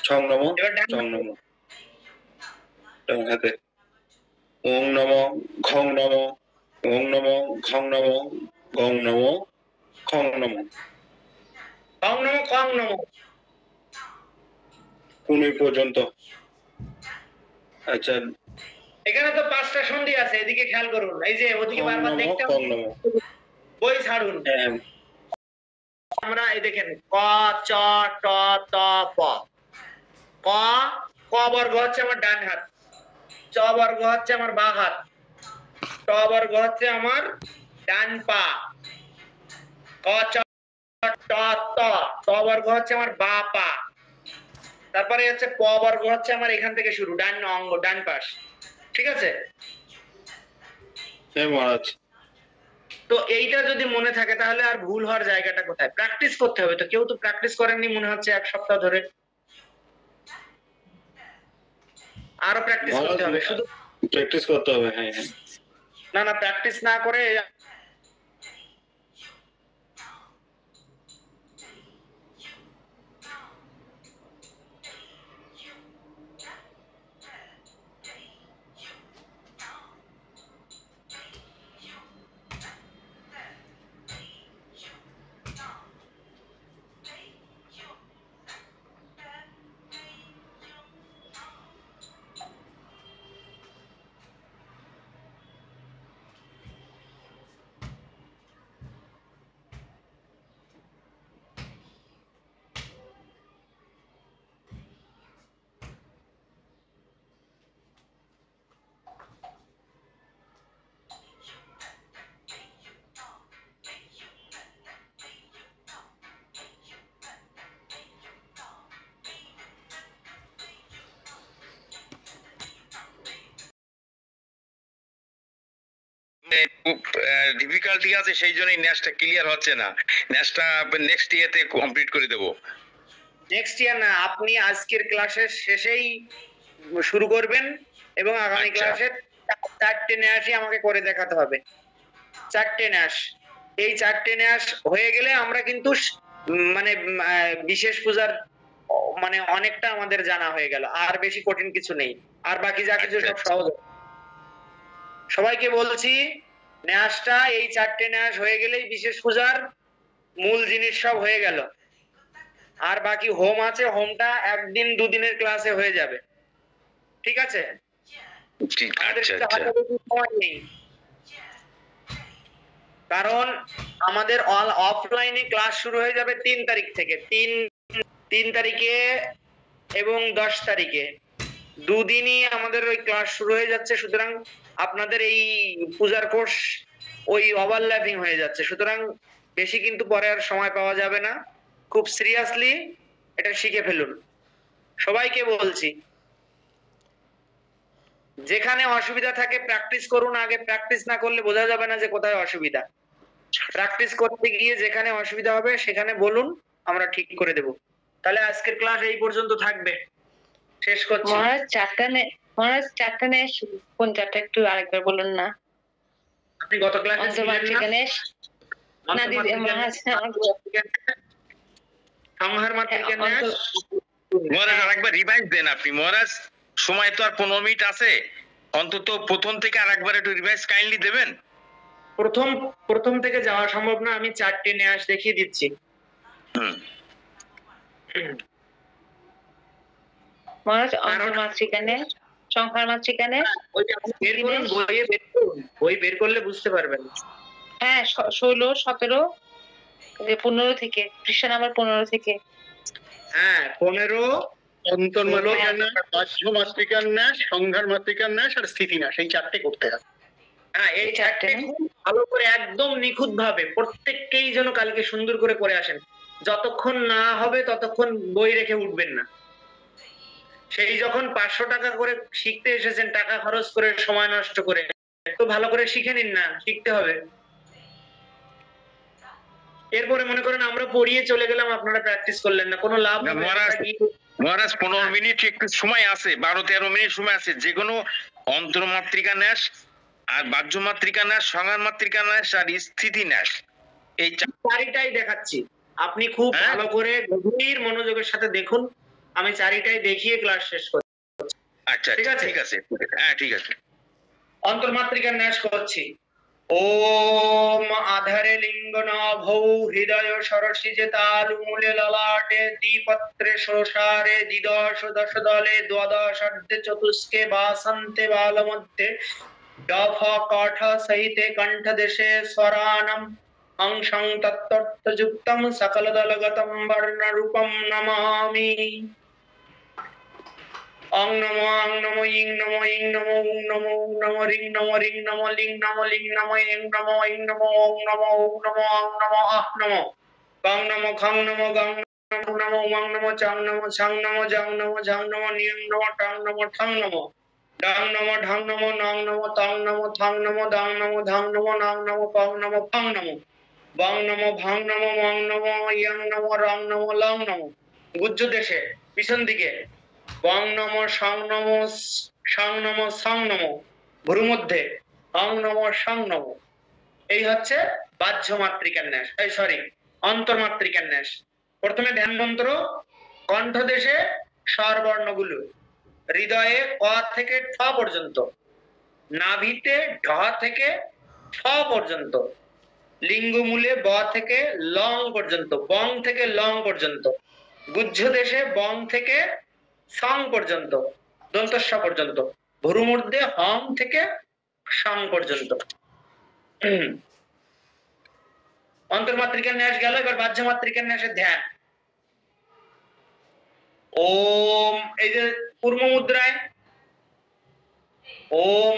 ছং নমো, এবার ডান চং নমো। ডান হাতে ওং নমো, ঘং নমো, ওং নমো, ঘং নমো, গং নমো, খং নমো। খং নমো, খং নমো। কোন পর্যন্ত? আচ্ছা, এখানে তো 5টা সন্ধি আছে, এদিকে খেয়াল করুন। এই যে ওদিকে খং বারবার নমো, দেখতে খং নমো। বই ছাড়ুন। হ্যাঁ, আমরা এই দেখেন, ক, চ, ট, ত, প। ক, ক বর্গ হচ্ছে আমার ডান হাত, চ বর্গ হচ্ছে আমার বাঁ হাত, ট বর্গ হচ্ছে আমার ডান পা, ক, চ, ট, ত, ত বর্গ হচ্ছে আমার বাঁ পা। তারপরে হচ্ছে প বর্গ হচ্ছে আমার এখান থেকে শুরু, ডান অঙ্গ, ডান পাশ। ঠিক আছে? হ্যাঁ মহারাজ। তো এইটা যদি মনে থাকে তাহলে আর ভুল হওয়ার জায়গাটা কোথায়? প্র্যাকটিস করতে হবে। তো কেউ তো প্র্যাকটিস করেননি মনে হচ্ছে 1 সপ্তাহ ধরে। আরো প্র্যাকটিস করতে হবে, শুধু প্র্যাকটিস করতে হবে। হ্যাঁ হ্যাঁ, না প্র্যাকটিস না করে খুব ডিফিকাল্টি আছে, সেই জন্যই ন্যাশটা ক্লিয়ার হচ্ছে না। ন্যাশটা নেক্সট ইয়ারতে কমপ্লিট করে দেবো। নেক্সট ইয়ার না, আপনি আজকের ক্লাসের শেষেই শুরু করবেন এবং আগামী আচ্ছা। ক্লাসে 4টে ন্যাশই আমাকে করে দেখাতে হবে। 4টে ন্যাশ, এই 4টে ন্যাশ হয়ে গেলে আমরা কিন্তু মানে বিশেষ পূজার মানে অনেকটা আমাদের জানা হয়ে গেল, আর বেশি কঠিন কিছু নেই, আর বাকি যা কিছু সব আচ্ছা। সহজ। সবাইকে বলছি, ন্যাশটা এই 4টে ন্যাশ হয়ে গেলেই বিশেষ পূজার মূল জিনিস সব হয়ে গেল। আর বাকি হোম আছে, হোমটা 1 দিন 2 দিনের ক্লাসে হয়ে যাবে, ঠিক আছে? ঠিক, আমাদের আচ্ছা কিন্তু আচ্ছা। হাতে বেশি সময় নেই, কারণ আমাদের অফলাইনে ক্লাস শুরু হয়ে যাবে 3 তারিখ থেকে। 3 তারিখে এবং 10 তারিখে 2 দিনই আমাদের ওই ক্লাস শুরু হয়ে যাচ্ছে। সুতরাং আপনাদের এই পূজার কোর্স ওই ওভারল্যাপিং হয়ে যাচ্ছে, সুতরাং বেশি কিন্তু পরে আর সময় পাওয়া যাবে না। খুব সিরিয়াসলি এটা শিখে ফেলুন। সবাইকে বলছি, যেখানে অসুবিধা থাকে প্র্যাকটিস করুন আগে, প্র্যাকটিস না করলে বোঝা যাবে না যে কোথায় অসুবিধা। প্র্যাকটিস করতে গিয়ে যেখানে অসুবিধা হবে সেখানে বলুন, আমরা ঠিক করে দেব। তাহলে আজকের ক্লাস এই পর্যন্ত থাকবে, শেষ করছি। মহারাজ চারটা নেশ কোন চারটা একটু আরেকবার বলুন না। আপনি গত ক্লাসে ছিলেন না? গণেশ না দিদি, মহারাজ সংহার মাতৃকা ন্যাস, মহারাজ আরেকবার রিভাইজ দেন আপনি। মহারাজ সময় তো আর 15 মিনিট আছে, অন্তত প্রথম থেকে আরেকবার একটু রিভাইজ কাইন্ডলি দেবেন। প্রথম থেকে যাওয়া সম্ভব না, আমি 4টে ন্যাস দেখিয়ে দিচ্ছি। হুম। মহারাজ অন্তর্মাতৃকা নেশ, সংহার মাতৃকা নেশ, ওইটা আপনি বের করুন, বইয়ে বের করুন, বই বের করলে বুঝতে পারবেন। হ্যাঁ 16, 17, 15 থেকে, পৃষ্ঠা নাম্বার 15 থেকে। হ্যাঁ 15, অন্তর্মাতৃকার ন্যাস, বাহ্য মাতৃকার ন্যাস, সংঘার মাতৃকার ন্যাস আর স্থিতি ন্যাস, এই 4টে করতে হবে। হ্যাঁ এই 4টে খুব ভালো করে একদম নিখুঁত ভাবে প্রত্যেককেই যেন কালকে সুন্দর করে করে আসেন। যতক্ষণ না হবে ততক্ষণ বই রেখে উঠবেন না। সেই যখন 500 টাকা করে শিখতে এসেছেন, টাকা খরচ করে, সময় নষ্ট করে, তো ভালো করে শিখে নিন না, শিখতে হবে। এরপরে মনে করেন আমরা পড়িয়ে চলে গেলাম, আপনারা প্র্যাকটিস করলেন না, কোনো লাভ না, হবে না। মহারাজ 15 মিনিট একটু সময় আছে, 12-13 মিনিট সময় আছে। যে কোনো অন্তর্মাতৃকা ন্যাস আর বাহ্য মাতৃকা ন্যাস, সংহার মাতৃকা ন্যাস আর স্থিতি ন্যাস, এই চারিটাই দেখাচ্ছি, আপনি খুব হ্যাঁ। ভালো করে গভীর মনোযোগের সাথে দেখুন। আমি চারিটাই দেখিয়ে ক্লাস শেষ করছি। আচ্ছা ঠিক আছে? ঠিক আছে, হ্যাঁ ঠিক আছে। অন্তর্মাতৃকার ন্যাস করছি। ওম আধারে লিঙ্গ নাভৌ হৃদয় সরসিজে তালুমূলে ললাটে দ্বিপত্রে ষোড়শারে দ্বিদশ দশ দলে দ্বাদশার্ধে চতুষ্কে বাসন্তে বাল মধ্যে ডফ কঠ সহিতে কণ্ঠ দেশে স্বরানম অংশং তত্তর্থযুক্তম সকল দলগতম বর্ণ রূপম নমামি। অং নমো ইং নমো ইং নমো উং নমো উং নমো রিং নমো লিং নমো ইং নমো ওং নমো অং নমো আহ নমো গং নমো খং নমো গং নমো ওং নমো চং নমো ছং নমো জং নমো ঝং নমো নিয়ং নমো টং নমো ঠং নমো ডং নমো ঢং নমো নং নমো তং নমো থং নমো দং নমো ধং নমো নং নমো পং নমো ফং নমো বং নমো ভং নমো মং নমো ইয়ং নমো রং নমো লং নমো। গুজ্জ দেশে পিছন দিকে বং নমো সং নমো সং নমো সং নমো, ভুরু মধ্যে অং নমো সং নমো। এই হচ্ছে বাহ্য মাতৃকার ন্যাস, সরি অন্তর্মাতৃকার ন্যাস। প্রথমে ধ্যান মন্ত্র, কণ্ঠ দেশে স্বরবর্ণগুলো, হৃদয়ে ক থেকে ঠ পর্যন্ত, নাভিতে ঢ থেকে ঠ পর্যন্ত, লিঙ্গমূলে ব থেকে লং পর্যন্ত, বং থেকে লং পর্যন্ত, গুজ্জ দেশে বং থেকে সং পর্যন্ত, দন্তস্ব পর্যন্ত, ভুরু মধ্যে হং থেকে সং পর্যন্ত। অন্তর্মাতৃকার ন্যাস গেল, এবার বাহ্য মাতৃকার ন্যাসের ধ্যান। ওম, এই যে পূর্ব মুদ্রায় ওম,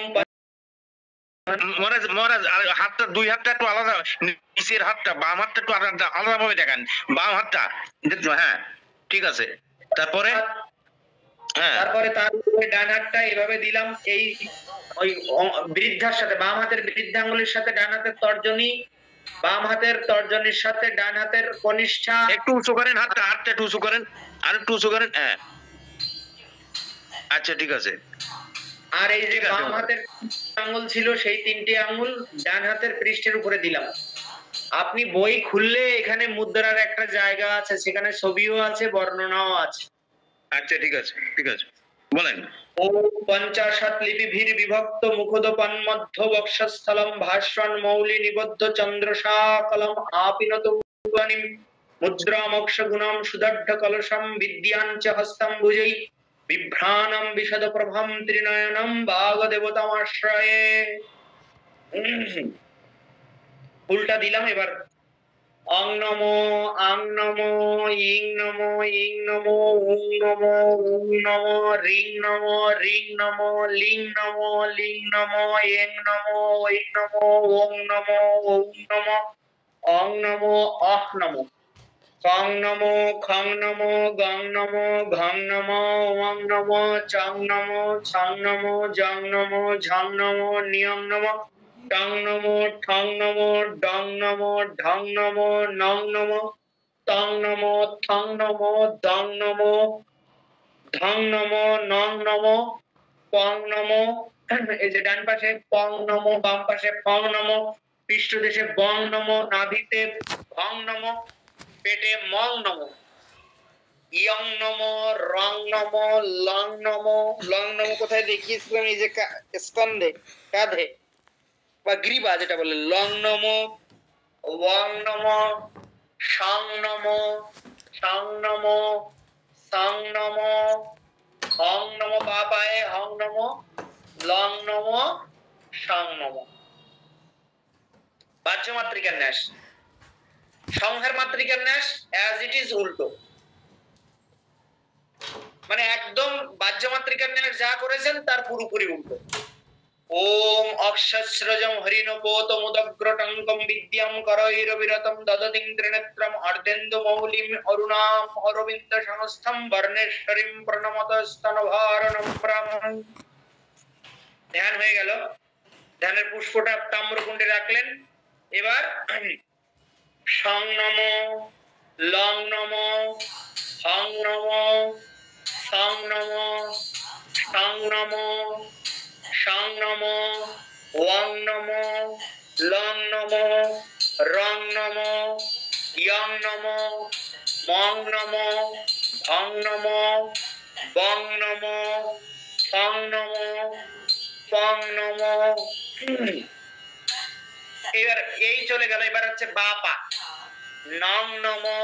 মহারাজ আর হাতটা, দুই হাতটা একটু আলাদা, নিচের হাতটা, বাম হাতটা একটু আলাদা ভাবে দেখান, বাম হাতটা দেখছো? হ্যাঁ ঠিক আছে। তারপরে হ্যাঁ তারপরে তার উপরে ডান হাতটা এভাবে দিলাম, এই ওই বৃদ্ধার সাথে বাম হাতের বৃদ্ধাঙ্গুলির সাথে ডান হাতের তর্জনী, বাম হাতের তর্জনীর সাথে ডান হাতের কনিষ্ঠা। একটু উঁচু করেন হাতটা, হাতটা একটু উঁচু করেন, আর একটু উঁচু করেন, হ্যাঁ আচ্ছা ঠিক আছে। আর এই যে ঠিক আছে, বাম হাতের আঙ্গুল ছিল সেই 3টি আঙ্গুল ডান হাতের পৃষ্ঠের উপরে দিলাম। আপনি বই খুললে এখানে মুদ্রার একটা জায়গা আছে, সেখানে ছবিও আছে, বর্ণনাও আছে। আচ্ছা ঠিক আছে, ঠিক আছে বলেন। ও 50 লিপিভির বিভক্ত মুখোদপান মধ্য বক্ষস্থলম ভাস্বন মৌলি নিবদ্ধ চন্দ্রশাকলম আপিনত উপানিম মুদ্রামোক্ষ গুণম সুদর্ঢ কলশম বিদ্যাঞ্চ হস্তম ভুজৈ বিভ্রাণম বিশদ প্রভম ত্রিনয়নম বাগদেবতামাশ্রয়ে। উল্টা দিলাম এবার। অং নমো আং নমো ইং নমো ইং নমো উং নমো উং নমো রিং নমো রিং নমো লিং নমো লিং নমো এং নমো ঐং নমো ওং নমো ওং নমো অং নমো অহ নমো কং নমো খং নমো গং নমো ঘং নমো ওং নমো চং নমো ছং নমো জং নমো ঝং নমো নিয়ং নমো টং নমো ঠং নমো ডং নমো ঢং নমো নং নমো টং নমো থং নমো দং নমো ধং নমো নং নমো পং নমো। এই যে ডান পাশে পং নমো, বাম পাশে ফং নমো, পৃষ্ঠদেশে বং নমো, নাভিতে ভং নমো, পেটে মং নমো, ইয়ং নমো রং নমো লং নমো। লং নমো কোথায় দেখিয়েছিলাম? এই যে স্কন্ধে, কাঁধে বা গ্রীবা যেটা বলে। লং নমো, ওয়াং নমো, সাং নমো, সাং নমো, সাং নমো, হং নমো বা পায়ে, হং নমো, লং নমো, সাং নমো। বাহ্য মাতৃকার ন্যাস। সংহার মাতৃকার ন্যাস অ্যাজ ইট ইজ উল্টো, মানে একদম বাহ্য মাতৃকার ন্যাস যা করেছেন তার পুরোপুরি উল্টো। ওম অক্ষস্রজম হরিণপোত মুদগ্রটঙ্কম বিদ্যাম করৈরবিরতম দদতিং ত্রিনেত্রম অর্ধেন্দু মৌলিম অরুণাম অরবিন্দ সংস্থম বর্ণেশ্বরীম প্রণমত স্তনভারণম ব্রাহ্মণ। ধ্যান হয়ে গেল। ধ্যানের পুষ্পটা তাম্রকুণ্ডে রাখলেন। এবার সং নমো, লং নমো, হং নমো, সং নমো, সং নমো, সাং নমো, ওয়াং নমো, লং নমো, রং নমো, ইয়ং নমো, মং নমো, ভং নমো, বং নমো, ফং নমো, পং নমো। এবার এই চলে গেল। এবার হচ্ছে বা পা। নং নমো,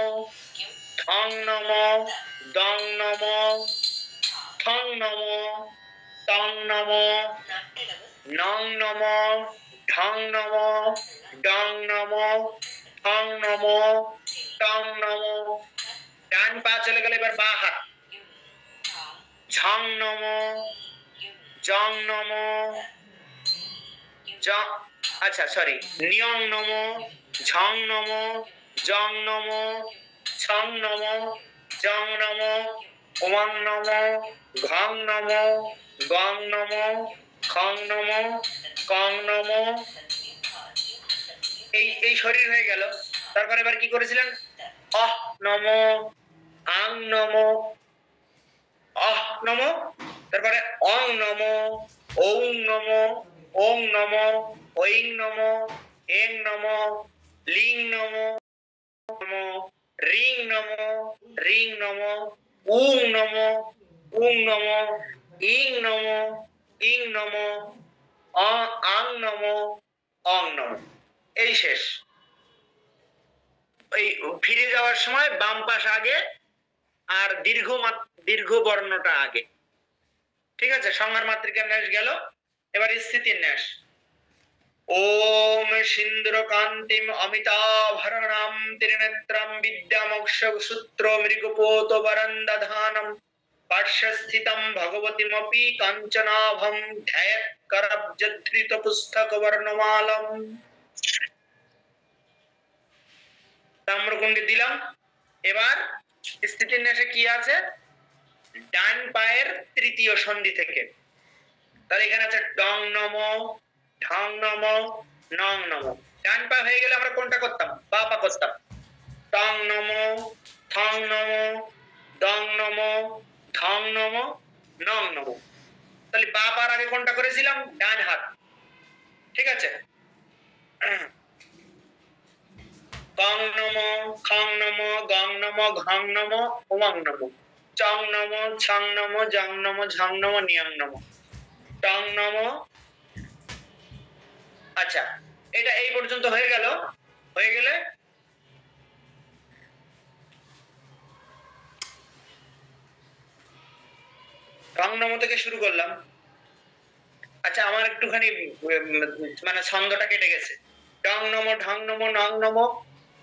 থং নমো, দং নমো, থং নমো, তং নমো, নং নমো, ঢং নমো, ডং নমো, থং নমো, টং নমো। ডান পা চলে গেল। এবার বা হাত। ঝং নমো, জং নমো, আচ্ছা সরি, নিয়ং নমো, ঝং নমো, জং নমো, ছং নমো, জং নমো, ওয়াং নমো, ঘং নমো, গং নমো, খং নমো, কং নমো। এই শরীর হয়ে গেল। তারপর এবার কি করেছিলেন? অহ নমো, আং নমো, অহ নমো, তারপরে অং নমো, ওং নমো, ওং নমো, ঐং নমো, এং নমো, লিং নমো, রিং নমো, রিং নমো, উং নমো, উং নমো, ইং নমো, ইং নমো, আং নমো, অং নমো। এই শেষ। এই ফিরে যাওয়ার সময় বাম পাশ আগে আর দীর্ঘ বর্ণটা আগে। ঠিক আছে? সংহার মাতৃকার ন্যাস গেল। এবার স্থিতির ন্যাস। ওম সিন্দ্রকান্তিম অমিতাভরণাম ত্রিনেত্রম বিদ্যামোক্ষ সূত্র মৃগপোত বরন্দধানম পার্শ্বস্থিতম ভগবতীমপি কাঞ্চনাভম ধ্যায়ৎ করবজধৃত পুস্তক বর্ণমালম। তাম্রকুণ্ডে দিলাম। এবার স্থিতির ন্যাসে কি আছে? ডান পায়ের তৃতীয় সন্ধি থেকে। তাহলে এখানে আছে ডং নম, ঢং নম, নং নম। ডান পা হয়ে গেলে আমরা কোনটা করতাম? বা পা করতাম। টং নম, থং নম, দং নম, ধং নম, নং নম। তাহলে বা পার আগে কোনটা করেছিলাম? ডান হাত। ঠিক আছে। কং নম, খং নম, গং নম, ঘং নম, ওয়াং নম। চং নম, ছং নম, জং নম, ঝং নম, নিয়ং নম। টং নম। আচ্ছা, এটা এই পর্যন্ত হয়ে গেল। হয়ে গেলে টং নম থেকে শুরু করলাম। আচ্ছা, আমার একটুখানি মানে ছন্দটা কেটে গেছে। ডং নম, ঢং নম, নং নম,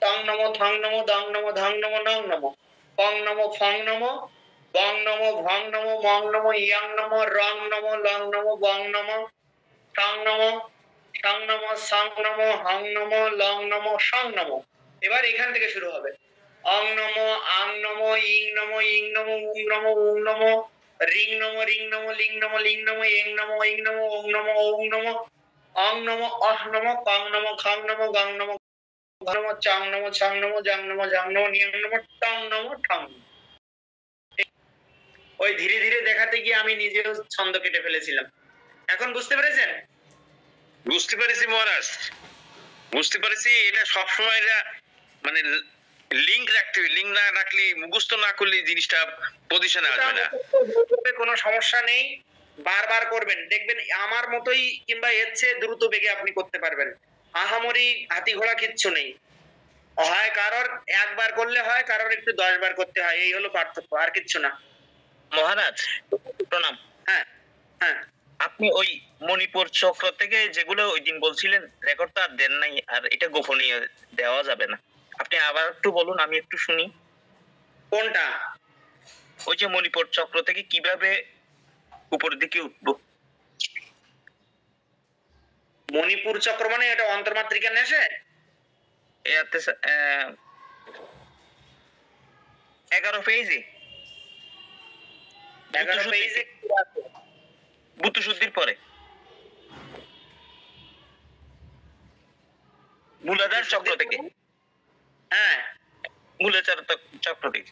টং নম, থং নম, দং নম, ধং নম, নং নম। পং নম, ফং নম, বং নম, ভং নম, মং নম, ইয়াং নম, রং নম, লং নম, বং নম, টং নম, টং নম, সং নম, হং নম, লং নম, সং নম। এবার এখান থেকে শুরু হবে। অং নম, আং নম, ইং নম, ইং নম, উং নম, উং নম, রিং নম, রিং নম, লিং নম, লিং নম, এং নম, ইং নম, ওং নম, ওং নম, অং নম, অহ নম, কং নম, খং নম, গং নম, ঘং নম, চাং নম, ছাং নম, জাং নম, জাং নম, নিয়ং নম, টং নম, ঠং নম। ওই ধীরে ধীরে দেখাতে গিয়ে আমি নিজেও ছন্দ কেটে ফেলেছিলাম। এখন বুঝতে পেরেছেন? বুঝতে পেরেছি মহারাজ, বুঝতে পেরেছি। এটা সবসময় এটা মানে লিংক রাখতে হবে, লিংক না রাখলে, মুখস্থ না করলে জিনিসটা পজিশনে আসবে না। কোনো সমস্যা নেই, বারবার করবেন, দেখবেন আমার মতোই কিংবা এর চেয়ে দ্রুত বেগে আপনি করতে পারবেন। আহামরি হাতি ঘোড়া কিচ্ছু নেই। হয় কারোর একবার করলে হয়, কারোর একটু 10 বার করতে হয়, এই হলো পার্থক্য, আর কিচ্ছু না। মহারাজ প্রণাম। হ্যাঁ হ্যাঁ, আপনি ওই মণিপুর চক্র থেকে যেগুলো ওই দিন বলছিলেন রেকর্ডটা আর দেন নাই, আর এটা গোপনীয় দেওয়া যাবে না। আপনি আবার একটু বলুন, আমি একটু শুনি। কোনটা? ওই যে মণিপুর চক্র থেকে কিভাবে উপরের দিকে উঠবো। মণিপুর চক্র মানে এটা অন্তর্মাত্রিকা নেশে? এতে 11 পেজে 11 পেজে বুদ্ধ শুদ্ধির পরে মূলাধার চক্র থেকে। হ্যাঁ, মূলাধার চক্র থেকে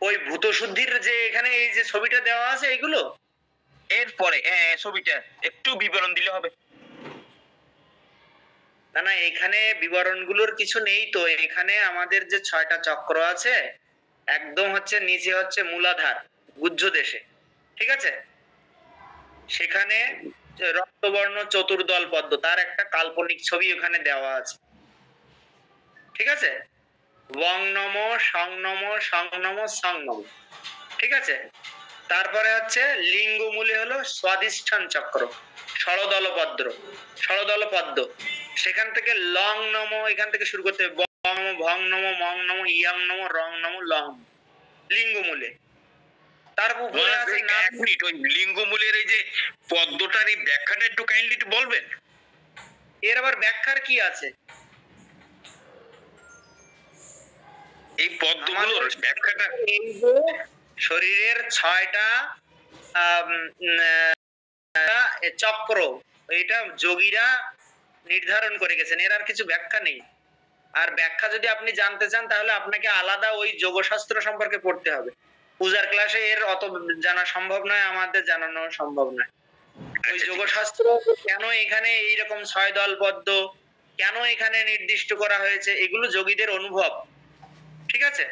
ওই ভূত শুদ্ধির যে এখানে এই যে ছবিটা দেওয়া আছে এইগুলো। এরপরে ছবিটা একটু বিবরণ দিলে হবে। না না, এখানে বিবরণগুলোর কিছু নেই তো। এখানে আমাদের যে 6টা চক্র আছে, একদম হচ্ছে নিচে হচ্ছে মূলাধার গুহ্য দেশে। ঠিক আছে, সেখানে রক্তবর্ণ চতুর্দল পদ্ম, তার একটা কাল্পনিক ছবি ওখানে দেওয়া আছে। ঠিক আছে, বং নম, সং নম, সং নম, সং নম। ঠিক আছে, তারপরে হচ্ছে লিঙ্গমূলে হলো স্বাধিষ্ঠান চক্র, ষড়দল পদ্ম, ষড়দল পদ্ম। সেখান থেকে লং নম, এখান থেকে শুরু করতে হবে। বং নম, ভং নম, মং নম, ইয়াং নম, রং নম, লং, লিঙ্গমূলে। তারপর উপরে আছে নাম। এক মিনিট, ওই লিঙ্গমূলের এই যে পদ্মটার এই ব্যাখ্যাটা একটু কাইন্ডলি একটু বলবেন। এর আবার ব্যাখ্যার কি আছে? এই পদ্মগুলোর ব্যাখ্যাটা এই যে শরীরের 6টা চক্র, এটা যোগীরা নির্ধারণ করে গেছেন, এর আর কিছু ব্যাখ্যা নেই। আর ব্যাখ্যা যদি আপনি জানতে চান তাহলে আপনাকে আলাদা ওই যোগশাস্ত্র সম্পর্কে পড়তে হবে। পূজার ক্লাসে এর অত জানা সম্ভব নয়, আমাদের জানানো সম্ভব নয়। ওই যোগশাস্ত্র কেন এখানে এইরকম 6 দল পদ্ম কেন এখানে নির্দিষ্ট করা হয়েছে, এগুলো যোগীদের অনুভব। ঠিক আছে,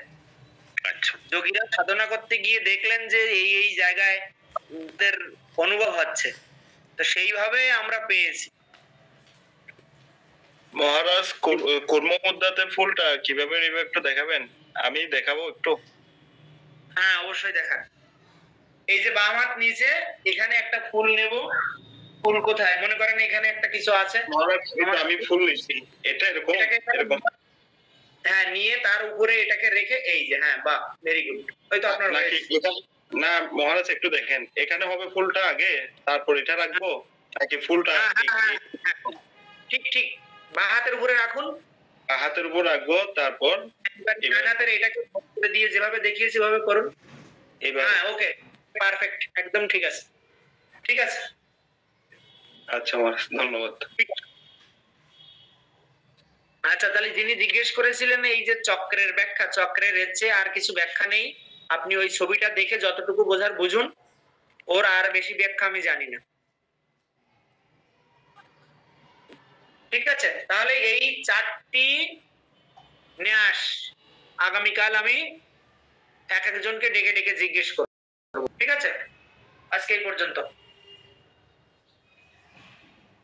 আচ্ছা, যোগীরা সাধনা করতে গিয়ে দেখলেন যে এই এই জায়গায় ওদের অনুভব হচ্ছে, তো সেইভাবে আমরা পেয়েছি। মহারাজ কর্মমুদ্রাতে ফুলটা কিভাবে নিবে একটু দেখাবেন? আমি দেখাবো একটু। হ্যাঁ, অবশ্যই দেখান। এই যে বাম হাত নিচে, এখানে একটা ফুল নেব। ফুল কোথায়? মনে করেন এখানে একটা কিছু আছে। মহারাজ এটা আমি ফুল নিচ্ছি, এটা এরকম এটাকে এরকম। হ্যাঁ, নিয়ে তার উপরে এটাকে রেখে এই যে, হ্যাঁ বাহ, ভেরি গুড। ওই তো আপনার নাকি এটা না মহারাজ একটু দেখেন, এখানে হবে ফুলটা আগে, তারপর এটা রাখবো নাকি ফুলটা ঠিক ঠিক বাঁ হাতের উপরে রাখুন। হাতের উপর রাখবো, তারপর ডান হাতের এটাকে দিয়ে যেভাবে দেখিয়েছি সেভাবে করুন। এবার হ্যাঁ, ওকে, পারফেক্ট, একদম ঠিক আছে, ঠিক আছে। আচ্ছা মহারাজ, ধন্যবাদ। আচ্ছা, তাহলে যিনি জিজ্ঞেস করেছিলেন এই যে চক্রের ব্যাখ্যা, চক্রের এর চেয়ে আর কিছু ব্যাখ্যা নেই, আপনি ওই ছবিটা দেখে যতটুকু বোঝার বুঝুন, ওর আর বেশি ব্যাখ্যা আমি জানি না। ঠিক আছে, তাহলে এই 4টি ন্যাস আগামীকাল আমি এক একজনকে ডেকে ডেকে জিজ্ঞেস করব, ঠিক আছে? আজকে এই পর্যন্ত।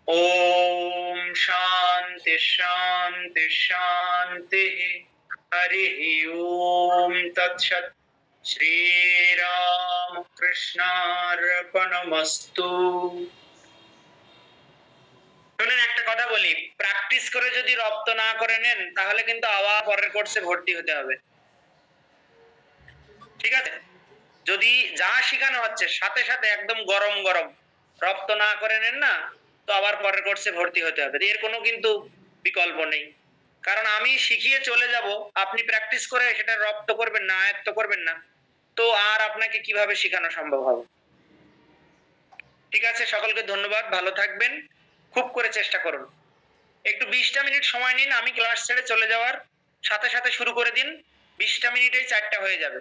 ওম শান্তি শান্তি শান্তি। হরি ওম তৎসৎ। শ্রীরাম কৃষ্ণার্পণমস্তু। শোনেন, একটা কথা বলি, প্র্যাকটিস করে যদি রপ্ত না করে নেন তাহলে কিন্তু আবার পরের কোর্সে ভর্তি হতে হবে, ঠিক আছে? যদি যা শেখানো হচ্ছে সাথে সাথে একদম গরম গরম রপ্ত না করে নেন না, তো আবার পরের কোর্সে ভর্তি হতে হবে, এর কোনো কিন্তু বিকল্প নেই। কারণ আমি শিখিয়ে চলে যাব, আপনি প্র্যাকটিস করে সেটা রপ্ত করবেন না, আয়ত্ত করবেন না, তো আর আপনাকে কিভাবে শেখানো সম্ভব হবে? ঠিক আছে, সকলকে ধন্যবাদ, ভালো থাকবেন, খুব করে চেষ্টা করুন। একটু 20টা মিনিট সময় নিন, আমি ক্লাস ছেড়ে চলে যাওয়ার সাথে সাথে শুরু করে দিন, 20টা মিনিটেই 4টা হয়ে যাবে।